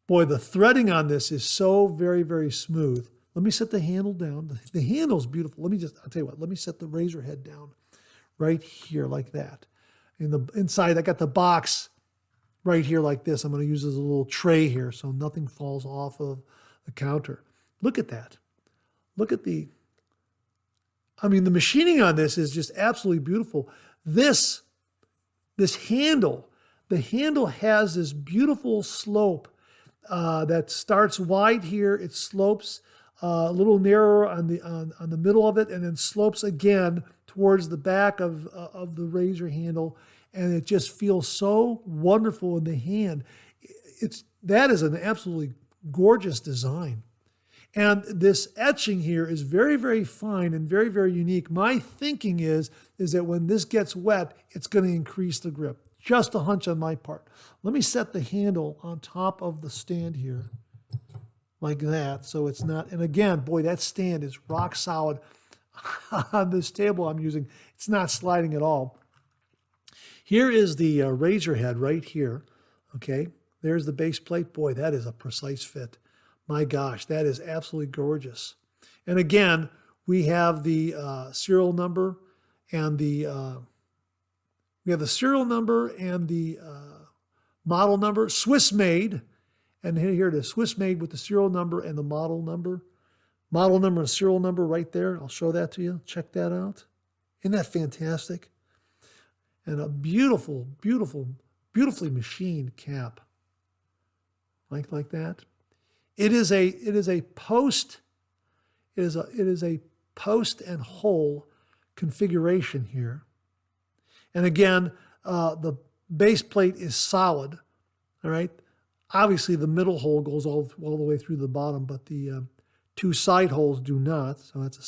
Boy, the threading on this is so very, very smooth. Let me set the handle down. The handle's beautiful. I'll tell you what, let me set the razor head down right here like that. In the inside, I got the box right here like this. I'm going to use this as a little tray here so nothing falls off of the counter. Look at that. Look at the machining on this is just absolutely beautiful. This handle, the handle has this beautiful slope that starts wide here. It slopes a little narrower on the middle of it, and then slopes again towards the back of the razor handle, and it just feels so wonderful in the hand. That is an absolutely gorgeous design. And this etching here is very, very fine and very, very unique. My thinking is that when this gets wet, it's going to increase the grip. Just a hunch on my part. Let me set the handle on top of the stand here like that so it's not, and again, boy, that stand is rock solid on this table I'm using. It's not sliding at all. Here is the razor head right here, okay? There's the base plate. Boy, that is a precise fit. My gosh, that is absolutely gorgeous. And again, we have the serial number and the model number, Swiss made. And here it is, Swiss made with the serial number and the model number. Model number and serial number right there. I'll show that to you. Check that out. Isn't that fantastic? And a beautiful, beautifully machined cap. Like that. It is a post and hole configuration here. And again, the base plate is solid. All right. Obviously, the middle hole goes all the way through the bottom, but the two side holes do not. So that's a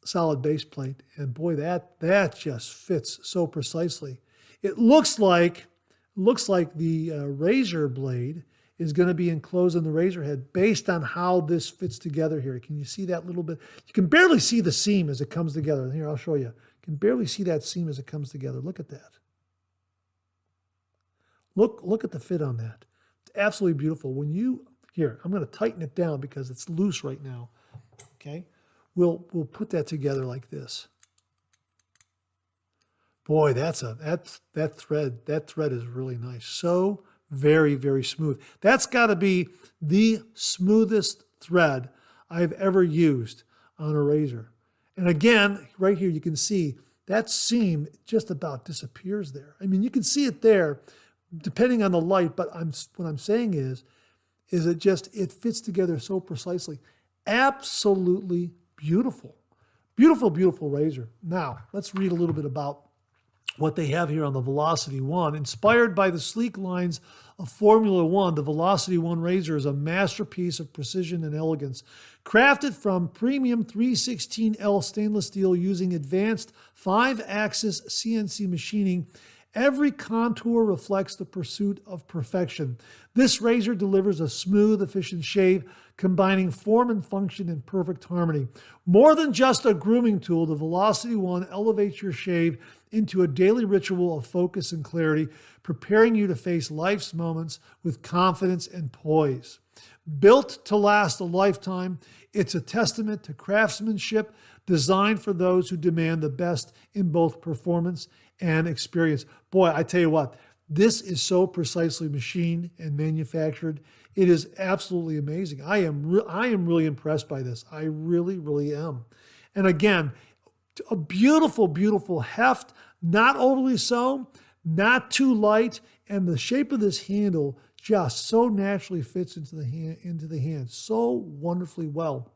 solid base plate. And boy, that just fits so precisely. It looks like the razor blade is going to be enclosed in the razor head based on how this fits together here. Can you see that little bit? You can barely see the seam as it comes together. Here, I'll show you. You can barely see that seam as it comes together. Look at that. Look at the fit on that. It's absolutely beautiful. Here, I'm going to tighten it down because it's loose right now. Okay? We'll put that together like this. Boy, that thread is really nice. So very, very smooth. That's got to be the smoothest thread I've ever used on a razor. And again, right here, you can see that seam just about disappears there. I mean, you can see it there depending on the light, but what I'm saying is it fits together so precisely. Absolutely beautiful. Beautiful, beautiful razor. Now, let's read a little bit about what they have here on the Velocity One. Inspired by the sleek lines of Formula One, the Velocity One razor is a masterpiece of precision and elegance. Crafted from premium 316L stainless steel using advanced 5-axis CNC machining, every contour reflects the pursuit of perfection. This razor delivers a smooth, efficient shave, combining form and function in perfect harmony. More than just a grooming tool, the Velocity One elevates your shave into a daily ritual of focus and clarity, preparing you to face life's moments with confidence and poise. Built to last a lifetime, it's a testament to craftsmanship designed for those who demand the best in both performance and experience. Boy, I tell you what, this is so precisely machined and manufactured. It is absolutely amazing. I am really impressed by this. I really, really am. And again, a beautiful, beautiful heft, not overly so, not too light, and the shape of this handle just so naturally fits into the hand so wonderfully well.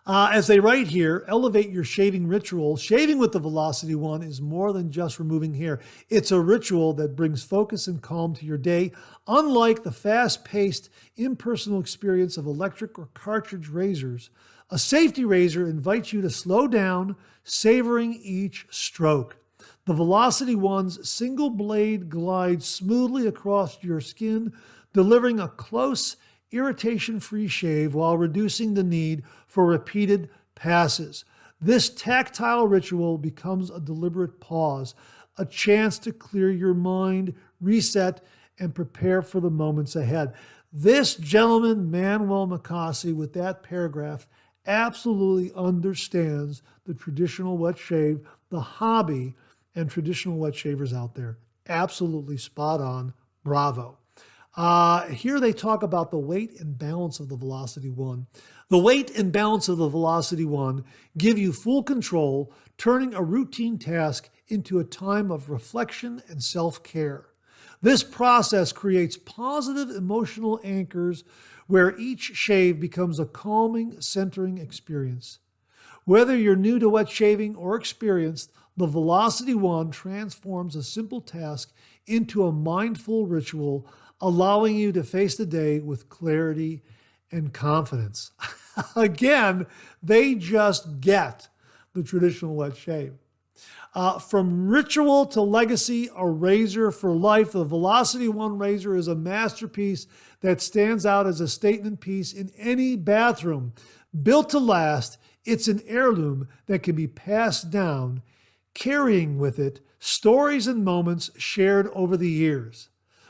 As they write here, elevate your shaving ritual. Shaving with the Velocity One is more than just removing hair. It's a ritual that brings focus and calm to your day. Unlike the fast-paced, impersonal experience of electric or cartridge razors, a safety razor invites you to slow down, savoring each stroke. The Velocity One's single blade glides smoothly across your skin, delivering a close, irritation-free shave while reducing the need for repeated passes. This tactile ritual becomes a deliberate pause, a chance to clear your mind, reset, and prepare for the moments ahead. This gentleman, Manuel Macassi, with that paragraph, absolutely understands the traditional wet shave, the hobby, and traditional wet shavers out there. Absolutely spot on. Bravo. Here they talk about the weight and balance of the Velocity One. The weight and balance of the Velocity One give you full control, turning a routine task into a time of reflection and self-care. This process creates positive emotional anchors where each shave becomes a calming, centering experience. Whether you're new to wet shaving or experienced, the Velocity One transforms a simple task into a mindful ritual, allowing you to face the day with clarity and confidence. Again, they just get the traditional wet shave. From ritual to legacy, a razor for life, the Velocity One razor is a masterpiece that stands out as a statement piece in any bathroom. Built to last, it's an heirloom that can be passed down carrying with it stories and moments shared over the years.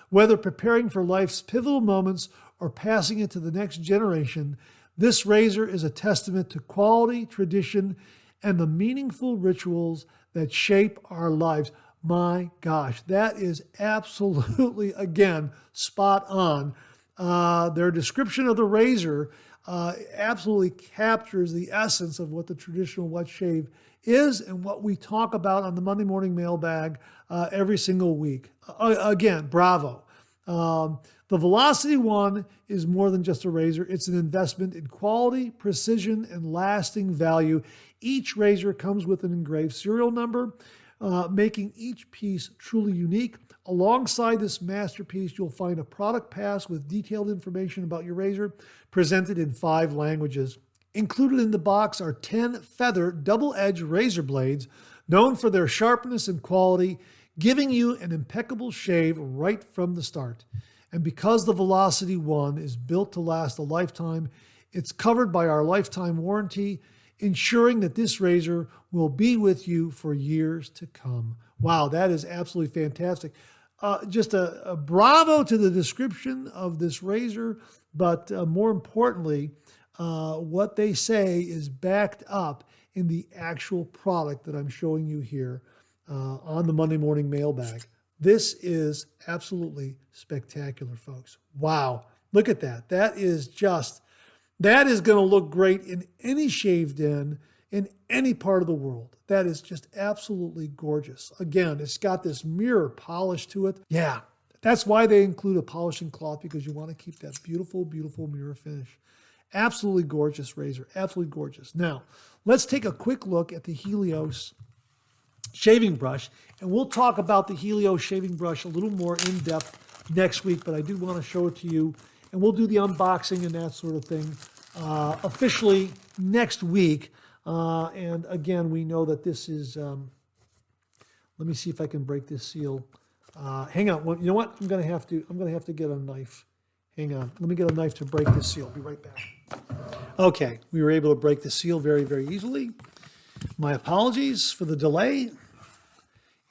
Whether preparing for life's pivotal moments or passing it to the next generation, this razor is a testament to quality, tradition, and the meaningful rituals that shape our lives. My gosh, that is absolutely, again, spot on. Their description of the razor absolutely captures the essence of what the traditional wet shave is and what we talk about on the Monday Morning Mailbag every single week. Again, bravo. The Velocity One is more than just a razor. It's an investment in quality, precision, and lasting value. Each razor comes with an engraved serial number, making each piece truly unique. Alongside this masterpiece, you'll find a product pass with detailed information about your razor, presented in 5 languages. Included in the box are 10 feather double-edged razor blades, known for their sharpness and quality, giving you an impeccable shave right from the start. And because the Velocity One is built to last a lifetime, it's covered by our lifetime warranty, ensuring that this razor will be with you for years to come. Wow, that is absolutely fantastic. Just a bravo to the description of this razor, but more importantly, what they say is backed up in the actual product that I'm showing you here on the Monday Morning Mailbag. This is absolutely spectacular, folks. Wow, look at that. That is going to look great in any shaved den in any part of the world. That is just absolutely gorgeous. Again, it's got this mirror polish to it. Yeah, that's why they include a polishing cloth, because you want to keep that beautiful, beautiful mirror finish. Absolutely gorgeous razor, absolutely gorgeous. Now, let's take a quick look at the Helios shaving brush, and we'll talk about the Helios shaving brush a little more in depth next week, but I did want to show it to you, and we'll do the unboxing and that sort of thing officially next week. And again, we know that this is, let me see if I can break this seal. Hang on, well, you know what? I'm going to have to get a knife. Hang on, let me get a knife to break this seal. I'll be right back. Okay, we were able to break the seal very, very easily. My apologies for the delay.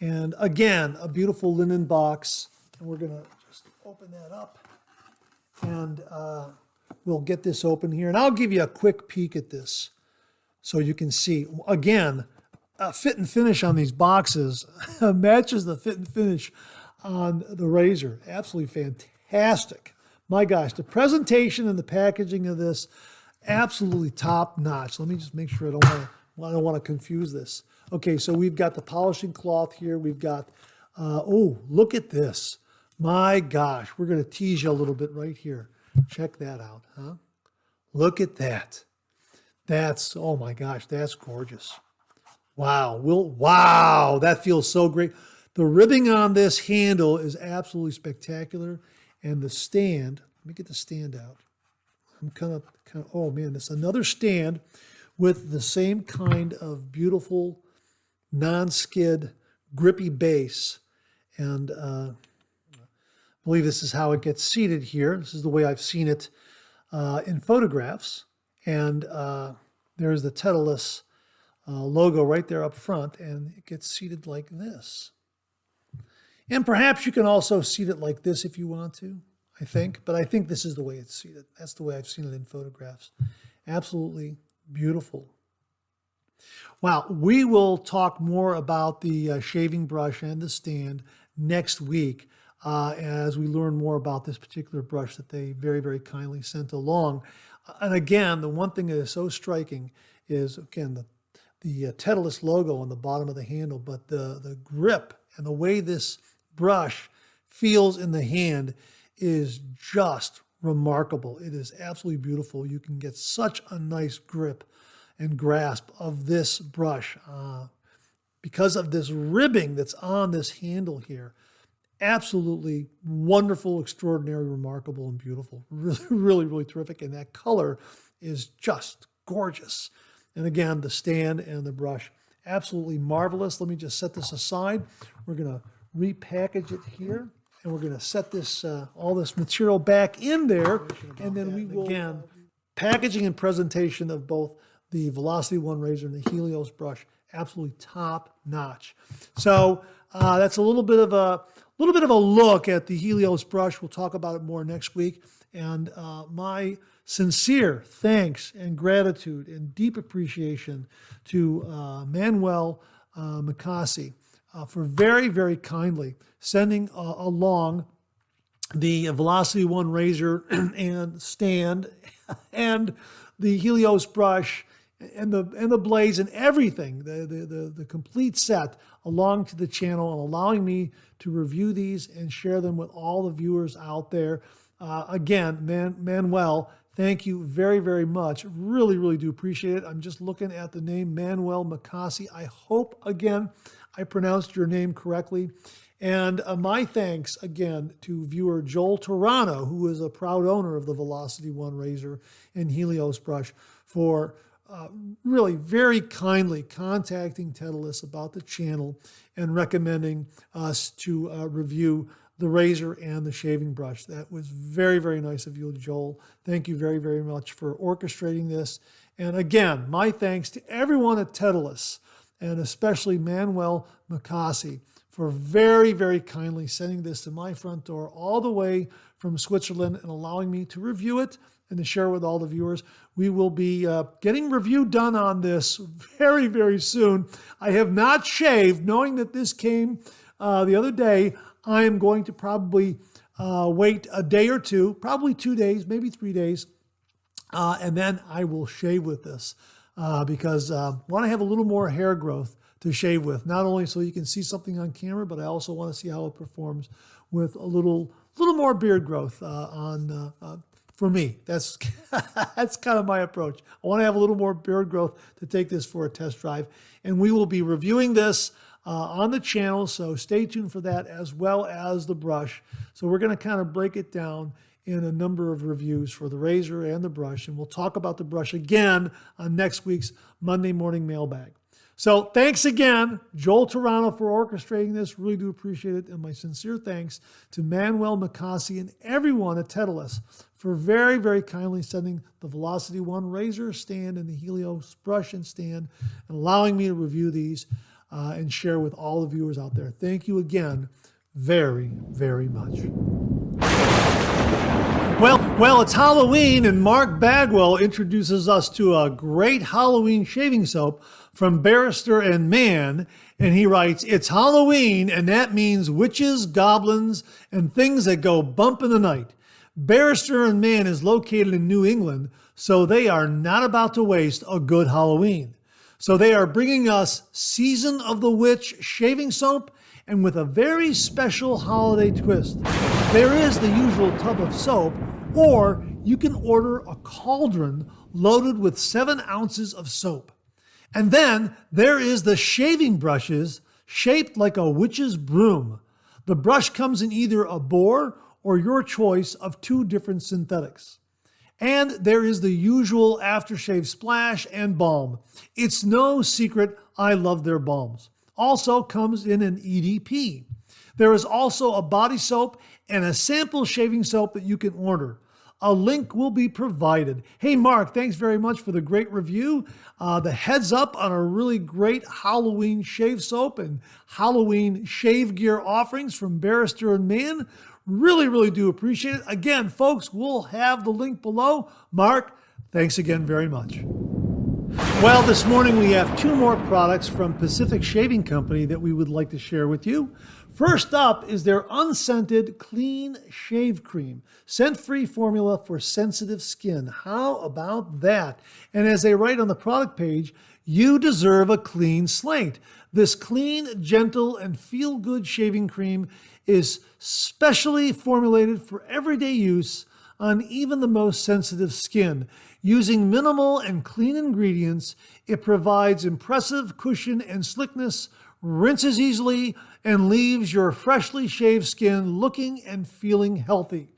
And again, a beautiful linen box. And we're going to just open that up. And we'll get this open here. And I'll give you a quick peek at this so you can see. Again, fit and finish on these boxes matches the fit and finish on the razor. Absolutely fantastic. My gosh, the presentation and the packaging of this, absolutely top notch. Let me just make sure I don't want to confuse this. Okay, so we've got the polishing cloth here. We've got, oh, look at this. My gosh, we're going to tease you a little bit right here. Check that out, huh? Look at that. That's, oh my gosh, that's gorgeous. Wow, wow, that feels so great. The ribbing on this handle is absolutely spectacular. And the stand, let me get the stand out. I'm kind of, oh man, this is another stand with the same kind of beautiful non-skid grippy base. And I believe this is how it gets seated here. This is the way I've seen it in photographs. And there's the Titleist logo right there up front, and it gets seated like this. And perhaps you can also seat it like this if you want to, I think. But I think this is the way it's seated. That's the way I've seen it in photographs. Absolutely beautiful. Wow, we will talk more about the shaving brush and the stand next week as we learn more about this particular brush that they very, very kindly sent along. And again, the one thing that is so striking is, again, the Titleist logo on the bottom of the handle, but the grip and the way this brush feels in the hand is just remarkable. It is absolutely beautiful. You can get such a nice grip and grasp of this brush because of this ribbing that's on this handle here. Absolutely wonderful, extraordinary, remarkable, and beautiful. Really, really, really terrific. And that color is just gorgeous. And again, the stand and the brush, absolutely marvelous. Let me just set this aside. We're going to repackage it here, and we're going to set this all this material back in there, and then we will, again, packaging and presentation of both the Velocity One razor and the Helios brush, absolutely top notch. So that's a little bit of a look at the Helios brush. We'll talk about it more next week. And my sincere thanks and gratitude and deep appreciation to Manuel Mikasi for very, very kindly sending along the Velocity One razor and stand and the Helios brush and the blades and everything, the complete set along to the channel, and allowing me to review these and share them with all the viewers out there. Again, Manuel, thank you very, very much. Really, really do appreciate it. I'm just looking at the name Manuel Mikasi. I hope, again, I pronounced your name correctly. And my thanks, again, to viewer Joel Toronto, who is a proud owner of the Velocity One razor and Helios brush, for really very kindly contacting Titleist about the channel and recommending us to review the razor and the shaving brush. That was very, very nice of you, Joel. Thank you very, very much for orchestrating this. And again, my thanks to everyone at Titleist, and especially Manuel Mikasi, for very, very kindly sending this to my front door all the way from Switzerland and allowing me to review it and to share with all the viewers. We will be getting review done on this very, very soon. I have not shaved, knowing that this came the other day. I am going to probably wait a day or two, probably 2 days, maybe 3 days, and then I will shave with this because I want to have a little more hair growth to shave with, not only so you can see something on camera, but I also want to see how it performs with a little more beard growth for me. That's that's kind of my approach. I want to have a little more beard growth to take this for a test drive, and we will be reviewing this on the channel, so stay tuned for that, as well as the brush. So we're going to kind of break it down in a number of reviews for the razor and the brush, and we'll talk about the brush again on next week's Monday Morning Mailbag. So thanks again, Joel Toronto, for orchestrating this. Really do appreciate it. And my sincere thanks to Manuel Mikasi and everyone at Titleist for very, very kindly sending the Velocity One razor stand and the Helios brush and stand, and allowing me to review these and share with all the viewers out there. Thank you again very, very much. Well, it's Halloween, and Mark Bagwell introduces us to a great Halloween shaving soap from Barrister and Mann, and he writes, "It's Halloween, and that means witches, goblins, and things that go bump in the night. Barrister and Mann is located in New England, so they are not about to waste a good Halloween. So they are bringing us Season of the Witch shaving soap, and with a very special holiday twist. There is the usual tub of soap, or you can order a cauldron loaded with 7 ounces of soap. And then there is the shaving brushes shaped like a witch's broom. The brush comes in either a boar or your choice of 2 different synthetics. And there is the usual aftershave splash and balm. It's no secret I love their balms. Also comes in an EDP. There is also a body soap and a sample shaving soap that you can order. A link will be provided." Hey, Mark, thanks very much for the great review. The heads up on a really great Halloween shave soap and Halloween shave gear offerings from Barrister and Mann. Really, really do appreciate it. Again, folks, we'll have the link below. Mark, thanks again very much. Well, this morning we have 2 more products from Pacific Shaving Company that we would like to share with you. First up is their unscented clean shave cream, scent-free formula for sensitive skin. How about that? And as they write on the product page, you deserve a clean slate. This clean, gentle, and feel-good shaving cream is specially formulated for everyday use on even the most sensitive skin. Using minimal and clean ingredients, it provides impressive cushion and slickness, rinses easily, and leaves your freshly shaved skin looking and feeling healthy.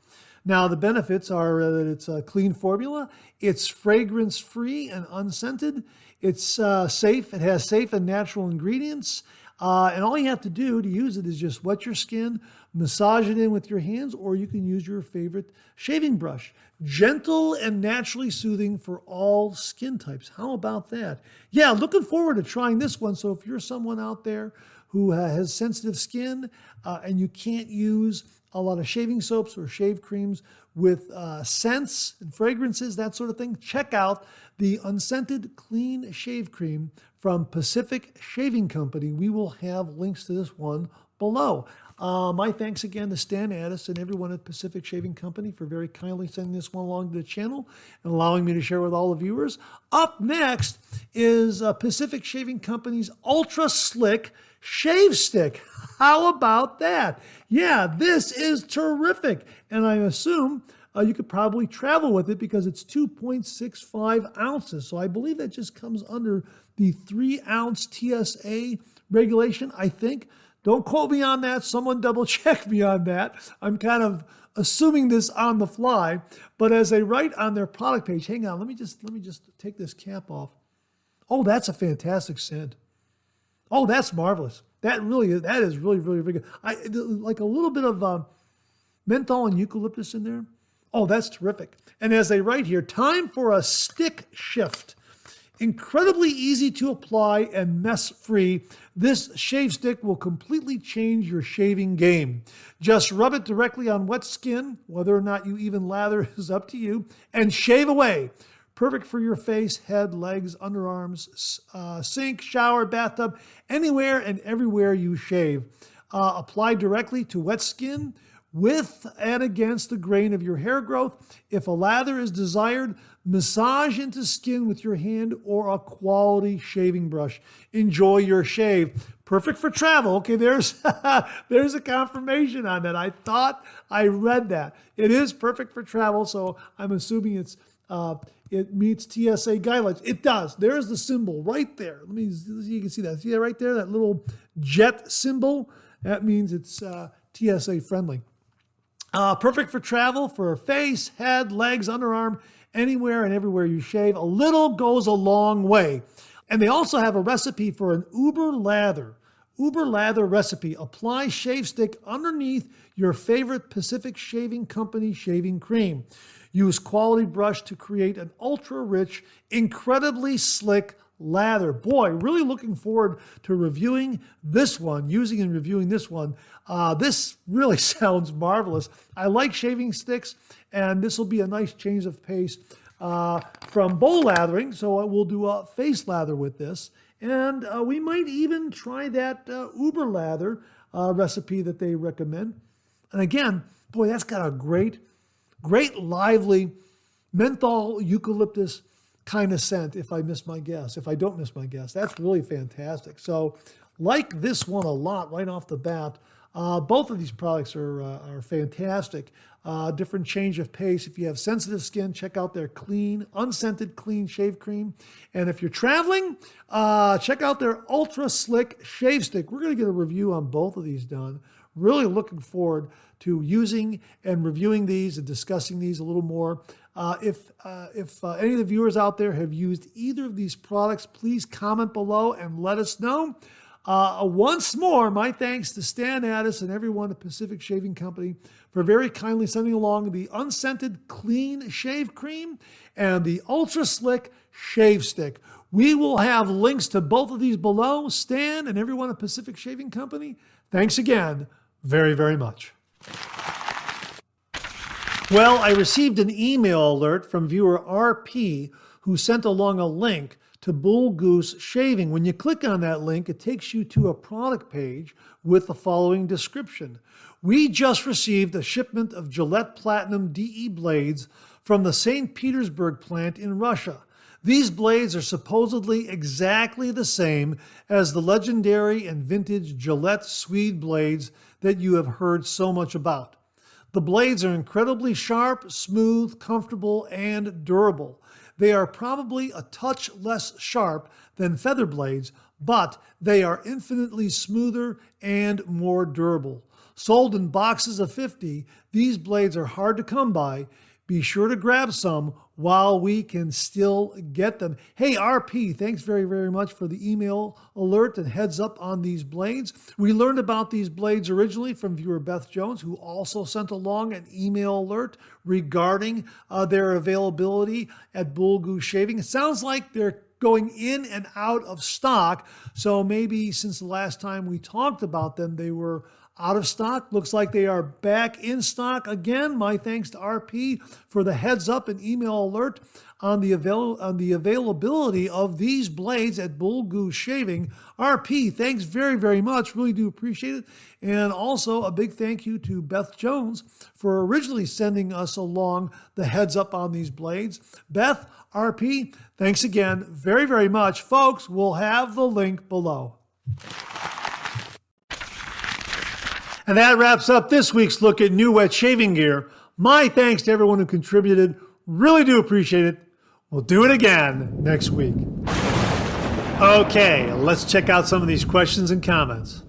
Now, the benefits are that it's a clean formula, it's fragrance-free and unscented, it's safe, it has safe and natural ingredients, and all you have to do to use it is just wet your skin, Massage it in with your hands, or you can use your favorite shaving brush. Gentle and naturally soothing for all skin types. How about that? Yeah, looking forward to trying this one. So if you're someone out there who has sensitive skin and you can't use a lot of shaving soaps or shave creams with scents and fragrances, that sort of thing, check out the unscented clean shave cream from Pacific Shaving Company. We will have links to this one below. My thanks again to Stan Addis and everyone at Pacific Shaving Company for very kindly sending this one along to the channel and allowing me to share with all the viewers. Up next is Pacific Shaving Company's Ultra Slick Shave Stick. How about that? Yeah, this is terrific. And I assume you could probably travel with it because it's 2.65 ounces. So I believe that just comes under the 3-ounce TSA regulation, I think. Don't quote me on that. Someone double check me on that. I'm kind of assuming this on the fly. But as they write on their product page, hang on, let me just take this cap off. Oh, that's a fantastic scent. Oh, that's marvelous. That is really, really, really good. Like a little bit of menthol and eucalyptus in there. Oh, that's terrific. And as they write here, time for a stick shift. Incredibly easy to apply and mess-free, this shave stick will completely change your shaving game. Just rub it directly on wet skin, whether or not you even lather is up to you, and shave away. Perfect for your face, head, legs, underarms, sink, shower, bathtub, anywhere and everywhere you shave. Apply directly to wet skin, with and against the grain of your hair growth. If a lather is desired, massage into skin with your hand or a quality shaving brush. Enjoy your shave. Perfect for travel. Okay, there's a confirmation on that. I thought I read that. It is perfect for travel, so I'm assuming it meets TSA guidelines. It does. There's the symbol right there. Let me see, you can see that. See that right there? That little jet symbol? That means it's TSA friendly. Perfect for travel, for face, head, legs, underarm, anywhere and everywhere you shave. A little goes a long way. And they also have a recipe for an Uber lather. Uber lather recipe. Apply shave stick underneath your favorite Pacific Shaving Company shaving cream. Use quality brush to create an ultra-rich, incredibly slick lather. Boy, really looking forward to reviewing this one, using and reviewing this one. This really sounds marvelous. I like shaving sticks, and this will be a nice change of pace from bowl lathering. So we'll do a face lather with this. And we might even try that Uber lather recipe that they recommend. And again, boy, that's got a great lively menthol eucalyptus kind of scent, if I miss my guess, if I don't miss my guess. That's really fantastic. So like this one a lot right off the bat. Both of these products are fantastic. Different change of pace. If you have sensitive skin, check out their clean, unscented clean shave cream. And if you're traveling, check out their Ultra Slick Shave Stick. We're going to get a review on both of these done. Really looking forward to using and reviewing these and discussing these a little more. If any of the viewers out there have used either of these products, please comment below and let us know. Once more, my thanks to Stan Addis and everyone at Pacific Shaving Company for very kindly sending along the unscented clean shave cream and the Ultra Slick Shave Stick. We will have links to both of these below. Stan and everyone at Pacific Shaving Company, thanks again very, very much. Well, I received an email alert from viewer RP who sent along a link to Bullgoose Shaving. When you click on that link, it takes you to a product page with the following description. We just received a shipment of Gillette Platinum DE blades from the St. Petersburg plant in Russia. These blades are supposedly exactly the same as the legendary and vintage Gillette Swede blades that you have heard so much about. The blades are incredibly sharp, smooth, comfortable, and durable. They are probably a touch less sharp than feather blades, but they are infinitely smoother and more durable. Sold in boxes of 50, these blades are hard to come by Be sure to grab some while we can still get them. Hey, RP, thanks very, very much for the email alert and heads up on these blades. We learned about these blades originally from viewer Beth Jones, who also sent along an email alert regarding their availability at Bullgoose Shaving. It sounds like they're going in and out of stock. So maybe since the last time we talked about them, they were out of stock. Looks like they are back in stock again. My thanks to RP for the heads up and email alert on the availability of these blades at Bullgoose Shaving. RP, thanks very, very much. Really do appreciate it. And also a big thank you to Beth Jones for originally sending us along the heads up on these blades. Beth, RP, thanks again very, very much. Folks, we'll have the link below. And that wraps up this week's look at new wet shaving gear. My thanks to everyone who contributed. Really do appreciate it. We'll do it again next week. Okay, let's check out some of these questions and comments.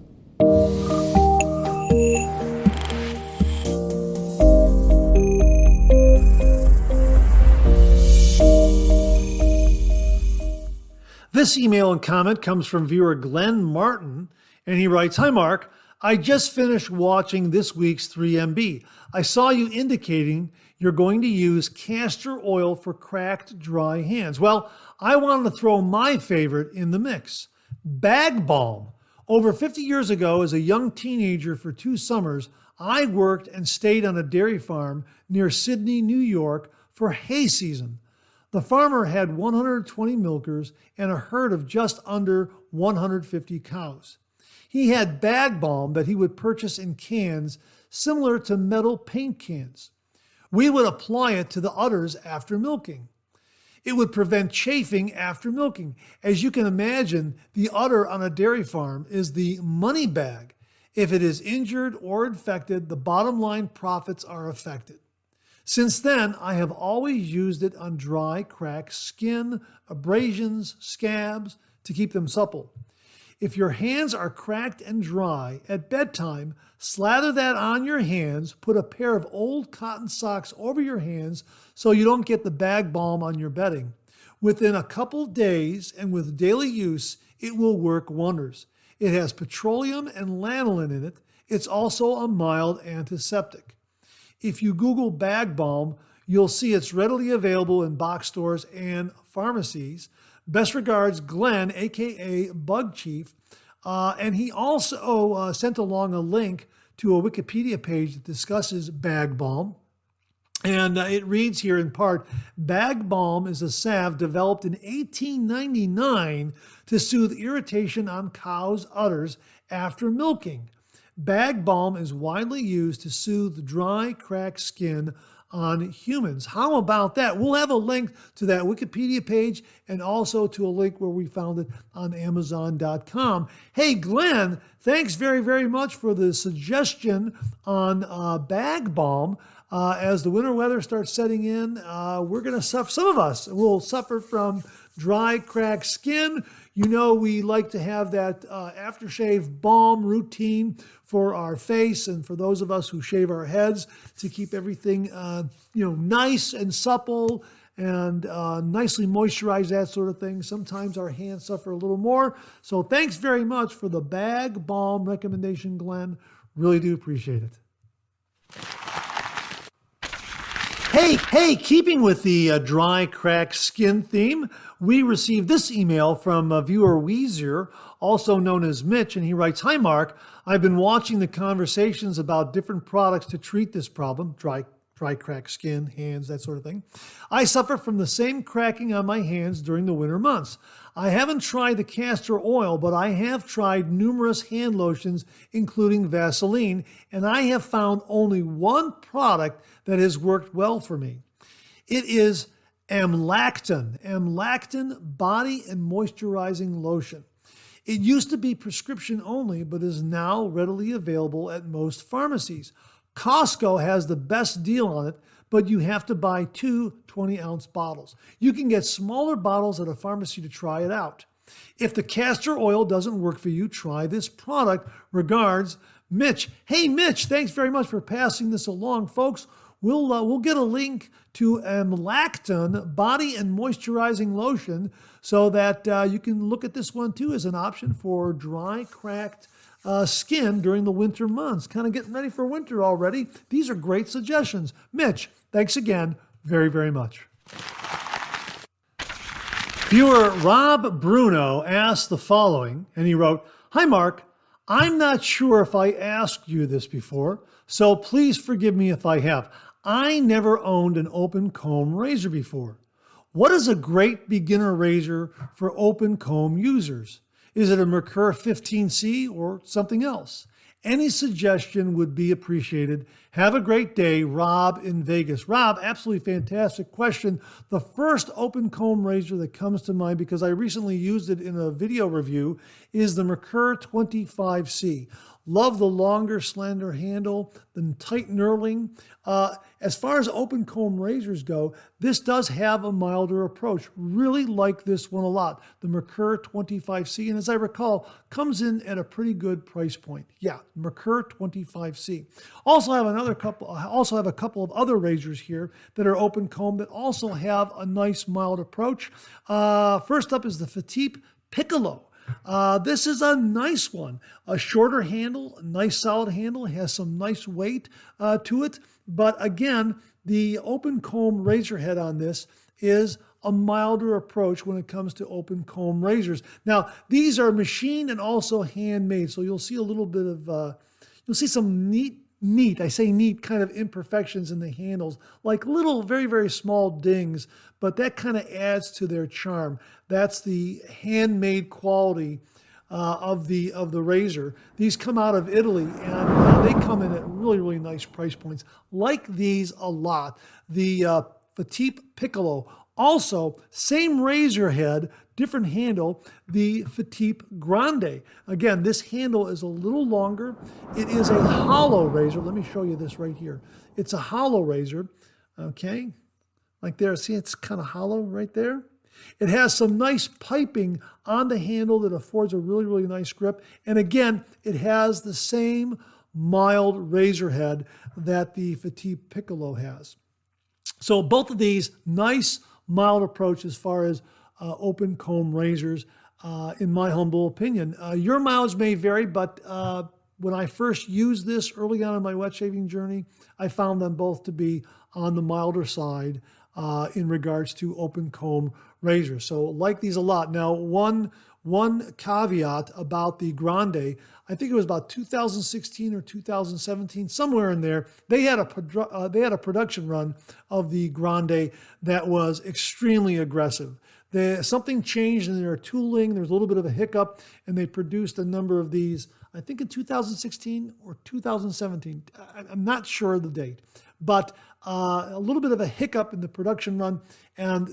This email and comment comes from viewer Glenn Martin, and he writes, "Hi Mark, I just finished watching this week's 3MB. I saw you indicating you're going to use castor oil for cracked, dry hands. Well, I wanted to throw my favorite in the mix, Bag Balm. Over 50 years ago, as a young teenager for 2 summers, I worked and stayed on a dairy farm near Sydney, New York for hay season. The farmer had 120 milkers and a herd of just under 150 cows. He had Bag Balm that he would purchase in cans similar to metal paint cans. We would apply it to the udders after milking. It would prevent chafing after milking. As you can imagine, the udder on a dairy farm is the money bag. If it is injured or infected, the bottom line profits are affected. Since then, I have always used it on dry, cracked skin, abrasions, scabs, to keep them supple. If your hands are cracked and dry, at bedtime, slather that on your hands, put a pair of old cotton socks over your hands so you don't get the Bag Balm on your bedding. Within a couple days and with daily use, it will work wonders. It has petroleum and lanolin in it. It's also a mild antiseptic. If you Google Bag Balm, you'll see it's readily available in box stores and pharmacies. Best regards, Glenn, a.k.a. Bug Chief. And he also sent along a link to a Wikipedia page that discusses Bag Balm. And it reads here in part, Bag Balm is a salve developed in 1899 to soothe irritation on cows' udders after milking. Bag Balm is widely used to soothe dry, cracked skin on humans. How about that? We'll have a link to that Wikipedia page and also to a link where we found it on Amazon.com. Hey, Glenn, thanks very, very much for the suggestion on Bag Balm. As the winter weather starts setting in, we're going to suffer, some of us will suffer from dry, cracked skin. You know, we like to have that aftershave balm routine for our face and for those of us who shave our heads to keep everything, nice and supple and nicely moisturized, that sort of thing. Sometimes our hands suffer a little more. So thanks very much for the Bag Balm recommendation, Glenn. Really do appreciate it. Hey, keeping with the dry, cracked skin theme, we received this email from viewer Weezer, also known as Mitch, and he writes, "Hi, Mark. I've been watching the conversations about different products to treat this problem, dry, cracked skin, hands, that sort of thing. I suffer from the same cracking on my hands during the winter months. I haven't tried the castor oil, but I have tried numerous hand lotions, including Vaseline, and I have found only one product that has worked well for me. It is Amlactin Body and Moisturizing Lotion. It used to be prescription only, but is now readily available at most pharmacies. Costco has the best deal on it, but you have to buy 2 20-ounce bottles. You can get smaller bottles at a pharmacy to try it out. If the castor oil doesn't work for you, try this product. Regards, Mitch." Hey, Mitch, thanks very much for passing this along. Folks, we'll get a link to Amlactin body and moisturizing lotion so that you can look at this one too as an option for dry, cracked skin during the winter months. Kind of getting ready for winter already. These are great suggestions. Mitch, thanks again very, very much. Viewer Rob Bruno asked the following, and he wrote, "Hi, Mark. I'm not sure if I asked you this before, so please forgive me if I have. I never owned an open comb razor before. What is a great beginner razor for open comb users? Is it a Merkur 15C or something else? Any suggestion would be appreciated. Have a great day, Rob in Vegas." Rob, absolutely fantastic question. The first open comb razor that comes to mind, because I recently used it in a video review, is the Merkur 25C. Love the longer, slender handle, the tight knurling. As far as open comb razors go, this does have a milder approach. Really like this one a lot, the Merkur 25C. And as I recall, comes in at a pretty good price point. Yeah, Merkur 25C. Also have a couple of other razors here that are open comb that also have a nice mild approach. First up is the Fatip Piccolo. This is a nice one, a shorter handle, a nice solid handle, has some nice weight to it. But again, the open comb razor head on this is a milder approach when it comes to open comb razors. Now, these are machined and also handmade, so you'll see a little bit of, you'll see some neat, I say neat, kind of imperfections in the handles, like little, very, very small dings, but that kind of adds to their charm. That's the handmade quality of the razor. These come out of Italy, and they come in at really, really nice price points. Like these a lot. The Fatip Piccolo, also same razor head, different handle, the Fatip Grande. Again, this handle is a little longer. It is a hollow razor. Let me show you this right here. It's a hollow razor, okay? Like there, see it's kind of hollow right there? It has some nice piping on the handle that affords a really, really nice grip. And again, it has the same mild razor head that the Fatip Piccolo has. So both of these, nice, mild approach as far as open comb razors, in my humble opinion. Your mileage may vary, but when I first used this early on in my wet shaving journey, I found them both to be on the milder side in regards to open comb razors. So like these a lot. Now, one caveat about the Grande, I think it was about 2016 or 2017, somewhere in there, they had a production run of the Grande that was extremely aggressive. Something changed in their tooling. There's a little bit of a hiccup, and they produced a number of these, I think in 2016 or 2017. I'm not sure of the date, but a little bit of a hiccup in the production run, and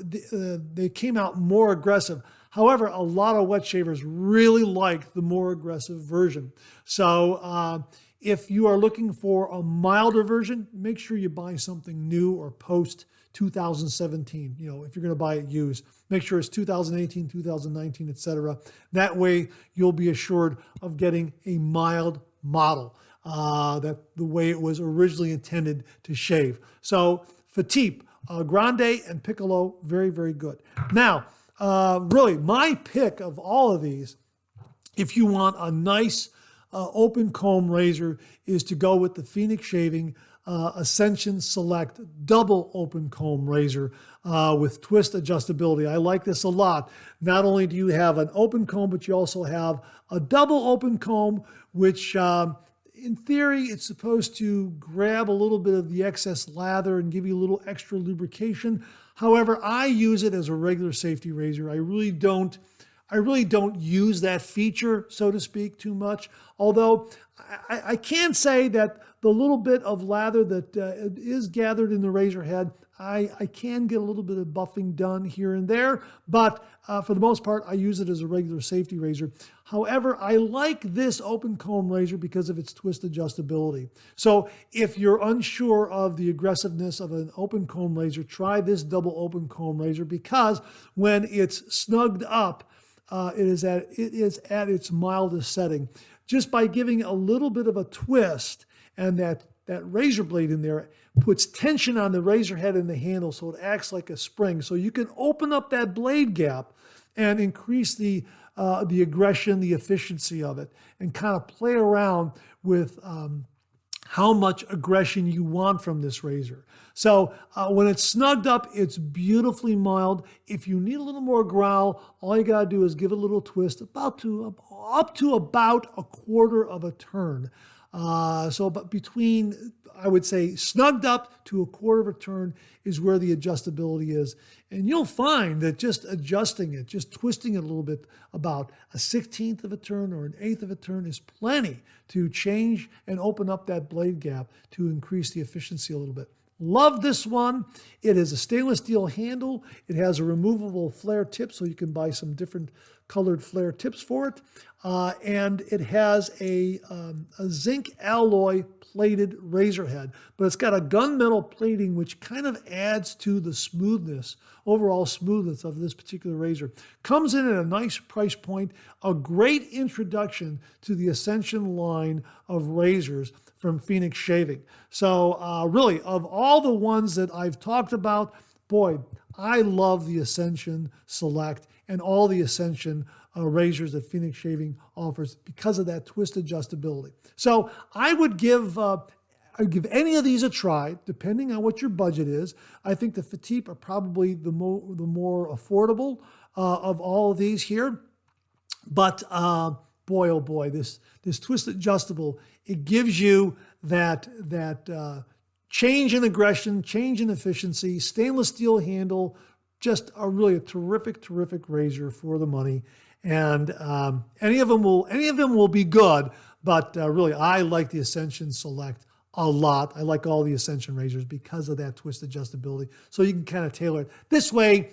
they came out more aggressive. However, a lot of wet shavers really like the more aggressive version. So if you are looking for a milder version, make sure you buy something new or post 2017. You know, if you're going to buy it used, make sure it's 2018, 2019, etc. That way you'll be assured of getting a mild model, that the way it was originally intended to shave. So Fatip, Grande and Piccolo, very, very good. Now, really, my pick of all of these, if you want a nice open comb razor, is to go with the Phoenix Shaving Ascension Select double open comb razor with twist adjustability. I like this a lot. Not only do you have an open comb, but you also have a double open comb, which in theory, it's supposed to grab a little bit of the excess lather and give you a little extra lubrication. However, I use it as a regular safety razor. I really don't use that feature, so to speak, too much. Although I can say that the little bit of lather that is gathered in the razor head, I can get a little bit of buffing done here and there, but for the most part, I use it as a regular safety razor. However, I like this open comb razor because of its twist adjustability. So if you're unsure of the aggressiveness of an open comb razor, try this double open comb razor, because when it's snugged up, it is at its mildest setting. Just by giving a little bit of a twist and that that razor blade in there puts tension on the razor head and the handle, so it acts like a spring. So you can open up that blade gap and increase the aggression, the efficiency of it, and kind of play around with how much aggression you want from this razor. So when it's snugged up, it's beautifully mild. If you need a little more growl, all you got to do is give it a little twist, up to about a quarter of a turn. But between, I would say, snugged up to a quarter of a turn is where the adjustability is. And you'll find that just adjusting it, just twisting it a little bit, about a 16th of a turn or an 1/8 of a turn is plenty to change and open up that blade gap to increase the efficiency a little bit. Love this one. It is a stainless steel handle. It has a removable flare tip, so you can buy some different colored flare tips for it. And it has a zinc alloy plated razor head, but it's got a gunmetal plating which kind of adds to the smoothness, overall smoothness of this particular razor. Comes in at a nice price point, a great introduction to the Ascension line of razors from Phoenix Shaving. So really, of all the ones that I've talked about, boy, I love the Ascension Select and all the Ascension razors that Phoenix Shaving offers because of that twist adjustability. So I'd give any of these a try, depending on what your budget is. I think the Fatip are probably the more affordable of all of these here. But boy, oh boy, this twist adjustable, it gives you that change in aggression, change in efficiency, stainless steel handle, just really a terrific razor for the money. And any of them will be good, but really I like the Ascension Select a lot. I like all the Ascension razors because of that twist adjustability. So you can kind of tailor it. This way,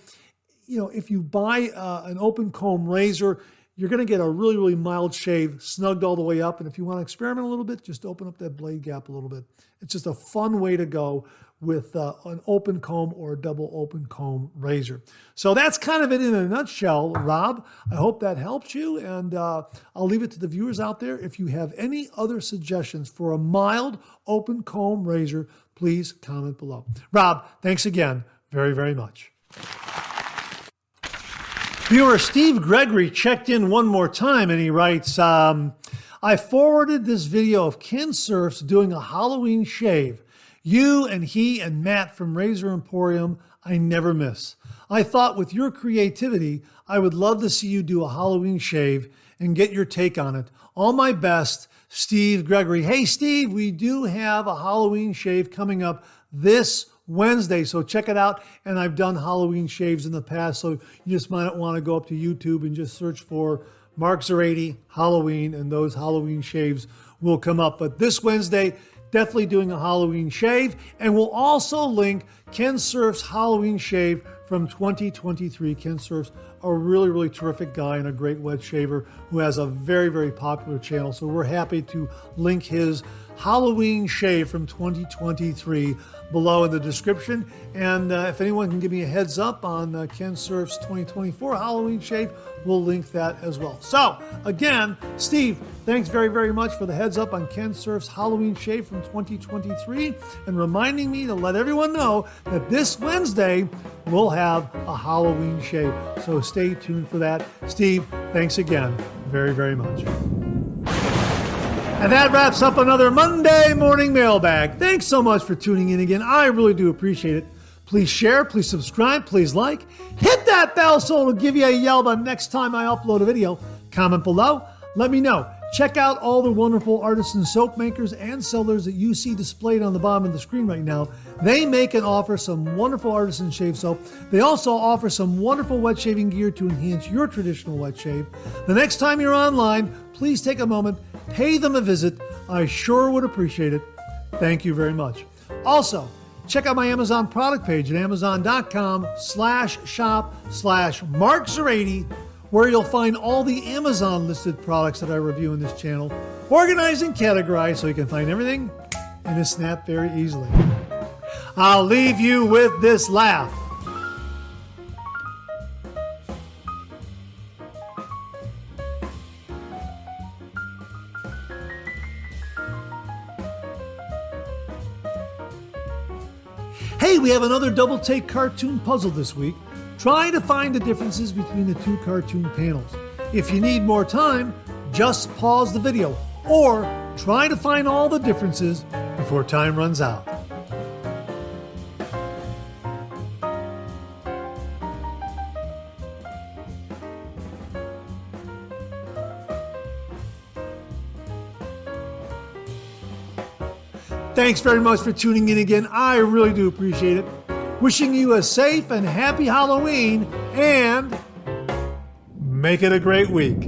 if you buy an open comb razor, you're going to get a really mild shave, snugged all the way up. And if you want to experiment a little bit, just open up that blade gap a little bit. It's just a fun way to go with an open comb or a double open comb razor. So that's kind of it in a nutshell, Rob. I hope that helps you. And I'll leave it to the viewers out there. If you have any other suggestions for a mild open comb razor, please comment below. Rob, thanks again very much. Viewer Steve Gregory checked in one more time and he writes, I forwarded this video of Ken Surf's doing a Halloween shave. You and he and Matt from Razor Emporium, I never miss. I thought with your creativity, I would love to see you do a Halloween shave and get your take on it. All my best, Steve Gregory. Hey, Steve, we do have a Halloween shave coming up this Wednesday, so check it out. And I've done Halloween shaves in the past, so you just might want to go up to YouTube and just search for Mark Zerati Halloween, and those Halloween shaves will come up. But this Wednesday, definitely doing a Halloween shave, and we'll also link Ken Surf's Halloween shave from 2023. Ken Surf's a really terrific guy and a great wet shaver who has a very popular channel. So we're happy to link his Halloween shave from 2023 below in the description. And if anyone can give me a heads up on Ken Surf's 2024 Halloween shave, we'll link that as well. So again, Steve, thanks very much for the heads up on Ken Surf's Halloween shave from 2023 and reminding me to let everyone know that this Wednesday we'll have a Halloween shave. So stay tuned for that. Steve, thanks again very much. And that wraps up another Monday Morning Mailbag. Thanks so much for tuning in again. I really do appreciate it. Please share, please subscribe, please like. Hit that bell so it'll give you a yell the next time I upload a video. Comment below. Let me know. Check out all the wonderful artisan soap makers and sellers that you see displayed on the bottom of the screen right now. They make and offer some wonderful artisan shave soap. They also offer some wonderful wet shaving gear to enhance your traditional wet shave. The next time you're online, please take a moment, pay them a visit. I sure would appreciate it. Thank you very much. Also, check out my Amazon product page at amazon.com/shop/Mark Zerati, where you'll find all the Amazon listed products that I review in this channel, organized and categorized so you can find everything in a snap very easily. I'll leave you with this laugh. we have another double take cartoon puzzle this week. Try to find the differences between the two cartoon panels. If you need more time, just pause the video or try to find all the differences before time runs out. Thanks very much for tuning in again. I really do appreciate it. Wishing you a safe and happy Halloween, and make it a great week.